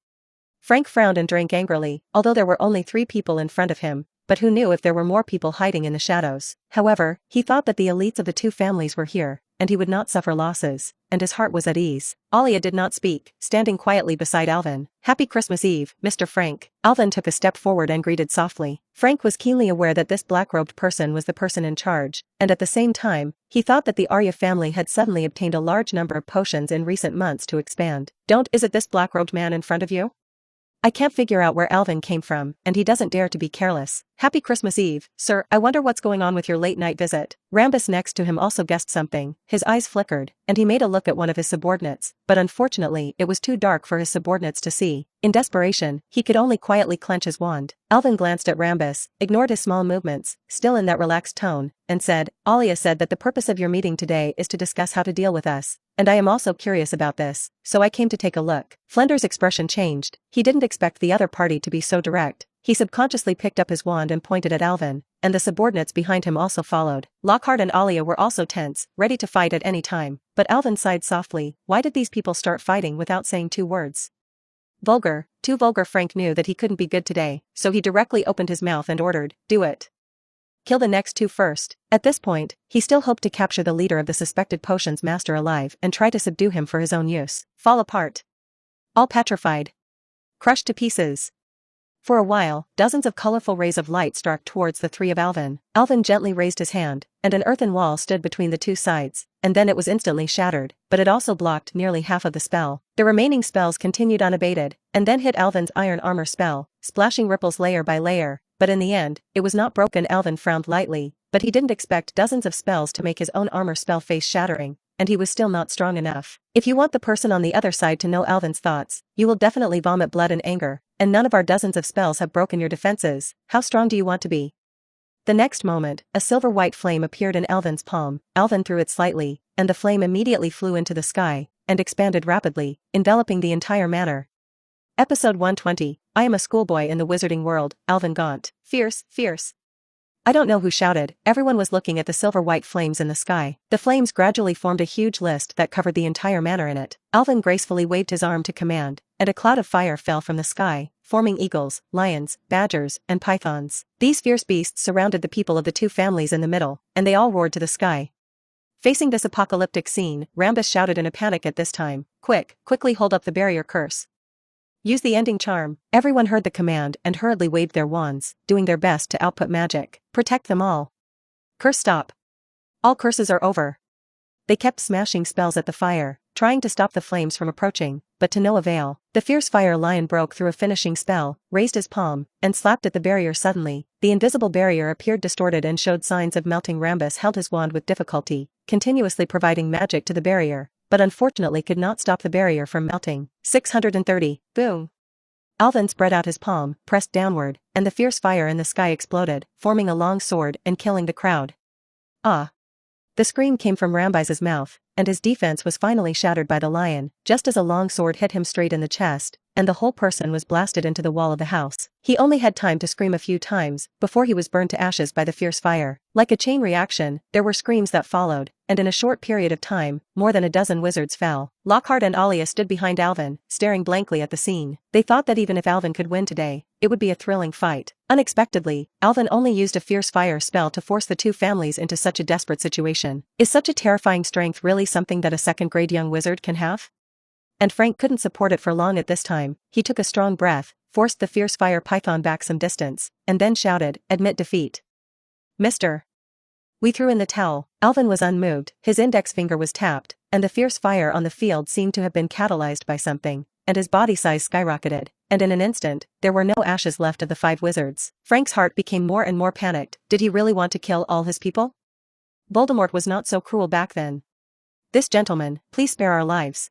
A: Frank frowned and drank angrily, although there were only 3 people in front of him, but who knew if there were more people hiding in the shadows. However, he thought that the elites of the 2 families were here, and he would not suffer losses, and his heart was at ease. Arya did not speak, standing quietly beside Alvin. Happy Christmas Eve, Mr. Frank. Alvin took a step forward and greeted softly. Frank was keenly aware that this black-robed person was the person in charge, and at the same time, he thought that the Arya family had suddenly obtained a large number of potions in recent months to expand. Is it this black-robed man in front of you? I can't figure out where Alvin came from, and he doesn't dare to be careless. Happy Christmas Eve, sir. I wonder what's going on with your late-night visit. Rambus next to him also guessed something. His eyes flickered, and he made a look at one of his subordinates, but unfortunately it was too dark for his subordinates to see. In desperation, he could only quietly clench his wand. Alvin glanced at Rambus, ignored his small movements, still in that relaxed tone, and said, Arya said that the purpose of your meeting today is to discuss how to deal with us. And I am also curious about this, so I came to take a look. Flender's expression changed. He didn't expect the other party to be so direct. He subconsciously picked up his wand and pointed at Alvin, and the subordinates behind him also followed. Lockhart and Arya were also tense, ready to fight at any time, but Alvin sighed softly. Why did these people start fighting without saying 2 words? Vulgar, too vulgar. Frank knew that he couldn't be good today, so he directly opened his mouth and ordered, do it. Kill the next 2 first. At this point, he still hoped to capture the leader of the suspected potions master alive and try to subdue him for his own use. Fall apart. All petrified. Crushed to pieces. For a while, dozens of colorful rays of light struck towards the 3 of Alvin. Alvin gently raised his hand, and an earthen wall stood between the 2 sides, and then it was instantly shattered, but it also blocked nearly half of the spell. The remaining spells continued unabated, and then hit Alvin's iron armor spell, splashing ripples layer by layer, but in the end, it was not broken. Alvin frowned lightly, but he didn't expect dozens of spells to make his own armor spell face shattering, and he was still not strong enough. If you want the person on the other side to know Alvin's thoughts, you will definitely vomit blood and anger, and none of our dozens of spells have broken your defenses. How strong do you want to be? The next moment, a silver-white flame appeared in Alvin's palm. Alvin threw it slightly, and the flame immediately flew into the sky, and expanded rapidly, enveloping the entire manor. Episode 120, I am a schoolboy in the wizarding world, Alvin Gaunt. Fierce, fierce. I don't know who shouted. Everyone was looking at the silver-white flames in the sky. The flames gradually formed a huge list that covered the entire manor in it. Alvin gracefully waved his arm to command, and a cloud of fire fell from the sky, forming eagles, lions, badgers, and pythons. These fierce beasts surrounded the people of the two families in the middle, and they all roared to the sky. Facing this apocalyptic scene, Rambus shouted in a panic at this time, quickly hold up the barrier curse. Use the ending charm. Everyone heard the command and hurriedly waved their wands, doing their best to output magic. Protect them all. Curse stop. All curses are over. They kept smashing spells at the fire, trying to stop the flames from approaching, but to no avail. The fierce fire lion broke through a finishing spell, raised his palm, and slapped at the barrier suddenly. The invisible barrier appeared distorted and showed signs of melting. Rambus held his wand with difficulty, continuously providing magic to the barrier, but unfortunately could not stop the barrier from melting. 630. Boom. Alvin spread out his palm, pressed downward, and the fierce fire in the sky exploded, forming a long sword and killing the crowd. Ah! The scream came from Rambus's mouth, and his defense was finally shattered by the lion, just as a long sword hit him straight in the chest, and the whole person was blasted into the wall of the house. He only had time to scream a few times before he was burned to ashes by the fierce fire. Like a chain reaction, there were screams that followed, and in a short period of time, more than a dozen wizards fell. Lockhart and Alia stood behind Alvin, staring blankly at the scene. They thought that even if Alvin could win today, it would be a thrilling fight. Unexpectedly, Alvin only used a fierce fire spell to force the two families into such a desperate situation. Is such a terrifying strength really something that a second-grade young wizard can have? And Frank couldn't support it for long at this time. He took a strong breath, forced the fierce fire python back some distance, and then shouted, "Admit defeat. Mister. We threw in the towel." Alvin was unmoved, his index finger was tapped, and the fierce fire on the field seemed to have been catalyzed by something, and his body size skyrocketed, and in an instant, there were no ashes left of the 5 wizards. Frank's heart became more and more panicked. Did he really want to kill all his people? Voldemort was not so cruel back then. This gentleman, please spare our lives.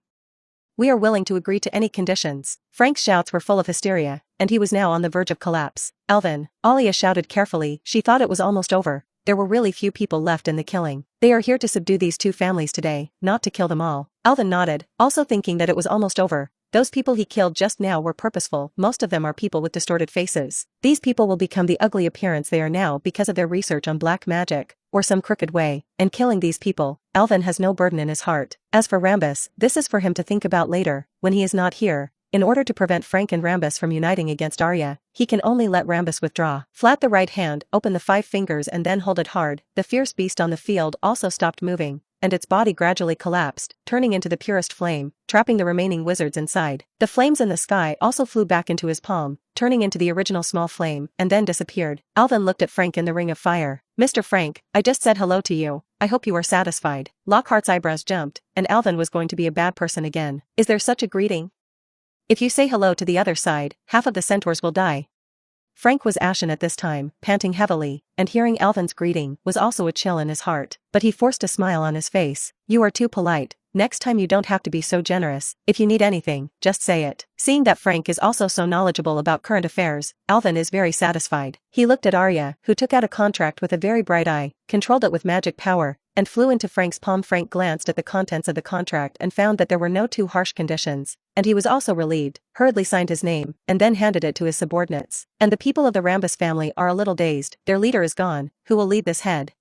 A: We are willing to agree to any conditions. Frank's shouts were full of hysteria, and he was now on the verge of collapse. Alvin, Alia shouted carefully. She thought it was almost over. There were really few people left in the killing. They are here to subdue these 2 families today, not to kill them all. Alvin nodded, also thinking that it was almost over. Those people he killed just now were purposeful. Most of them are people with distorted faces. These people will become the ugly appearance they are now because of their research on black magic, or some crooked way, and killing these people, Alvin has no burden in his heart. As for Rambus, this is for him to think about later, when he is not here. In order to prevent Frank and Rambus from uniting against Arya, he can only let Rambus withdraw. Flat the right hand, open the 5 fingers and then hold it hard. The fierce beast on the field also stopped moving, and its body gradually collapsed, turning into the purest flame, trapping the remaining wizards inside. The flames in the sky also flew back into his palm, turning into the original small flame, and then disappeared. Alvin looked at Frank in the ring of fire. "Mr. Frank, I just said hello to you. I hope you are satisfied." Lockhart's eyebrows jumped, and Alvin was going to be a bad person again. Is there such a greeting? If you say hello to the other side, half of the centaurs will die. Frank was ashen at this time, panting heavily, and hearing Alvin's greeting was also a chill in his heart, but he forced a smile on his face. "You are too polite. Next time you don't have to be so generous. If you need anything, just say it." Seeing that Frank is also so knowledgeable about current affairs, Alvin is very satisfied. He looked at Arya, who took out a contract with a very bright eye, controlled it with magic power, and flew into Frank's palm. Frank glanced at the contents of the contract and found that there were no too harsh conditions, and he was also relieved, hurriedly signed his name, and then handed it to his subordinates. And the people of the Rambus family are a little dazed. Their leader is gone. Who will lead this head?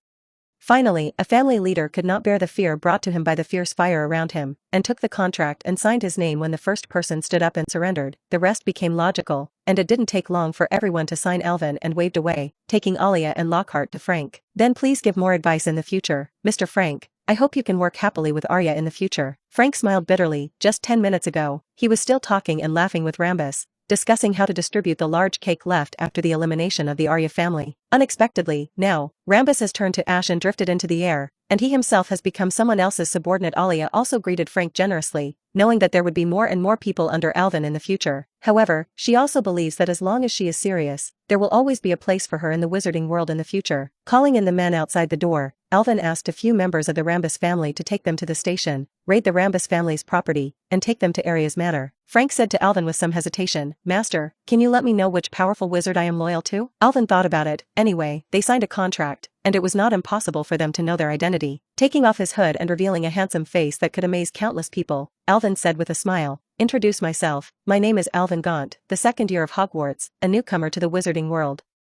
A: Finally, a family leader could not bear the fear brought to him by the fierce fire around him, and took the contract and signed his name. When the first person stood up and surrendered, the rest became logical, and it didn't take long for everyone to sign. Alvin and waved away, taking Alia and Lockhart to Frank. "Then please give more advice in the future, Mr. Frank. I hope you can work happily with Arya in the future." Frank smiled bitterly. Just 10 minutes ago, he was still talking and laughing with Rambus, discussing how to distribute the large cake left after the elimination of the Arya family. Unexpectedly, now, Rambus has turned to ash and drifted into the air, and he himself has become someone else's subordinate. Alia also greeted Frank generously, knowing that there would be more and more people under Alvin in the future. However, she also believes that as long as she is serious, there will always be a place for her in the wizarding world in the future. Calling in the men outside the door, Alvin asked a few members of the Rambus family to take them to the station, raid the Rambus family's property, and take them to Arya's manor. Frank said to Alvin with some hesitation, "Master, can you let me know which powerful wizard I am loyal to?" Alvin thought about it. Anyway, they signed a contract, and it was not impossible for them to know their identity. Taking off his hood and revealing a handsome face that could amaze countless people, Alvin said with a smile, "Introduce myself. My name is Alvin Gaunt, the 2nd year of Hogwarts, a newcomer to the wizarding world."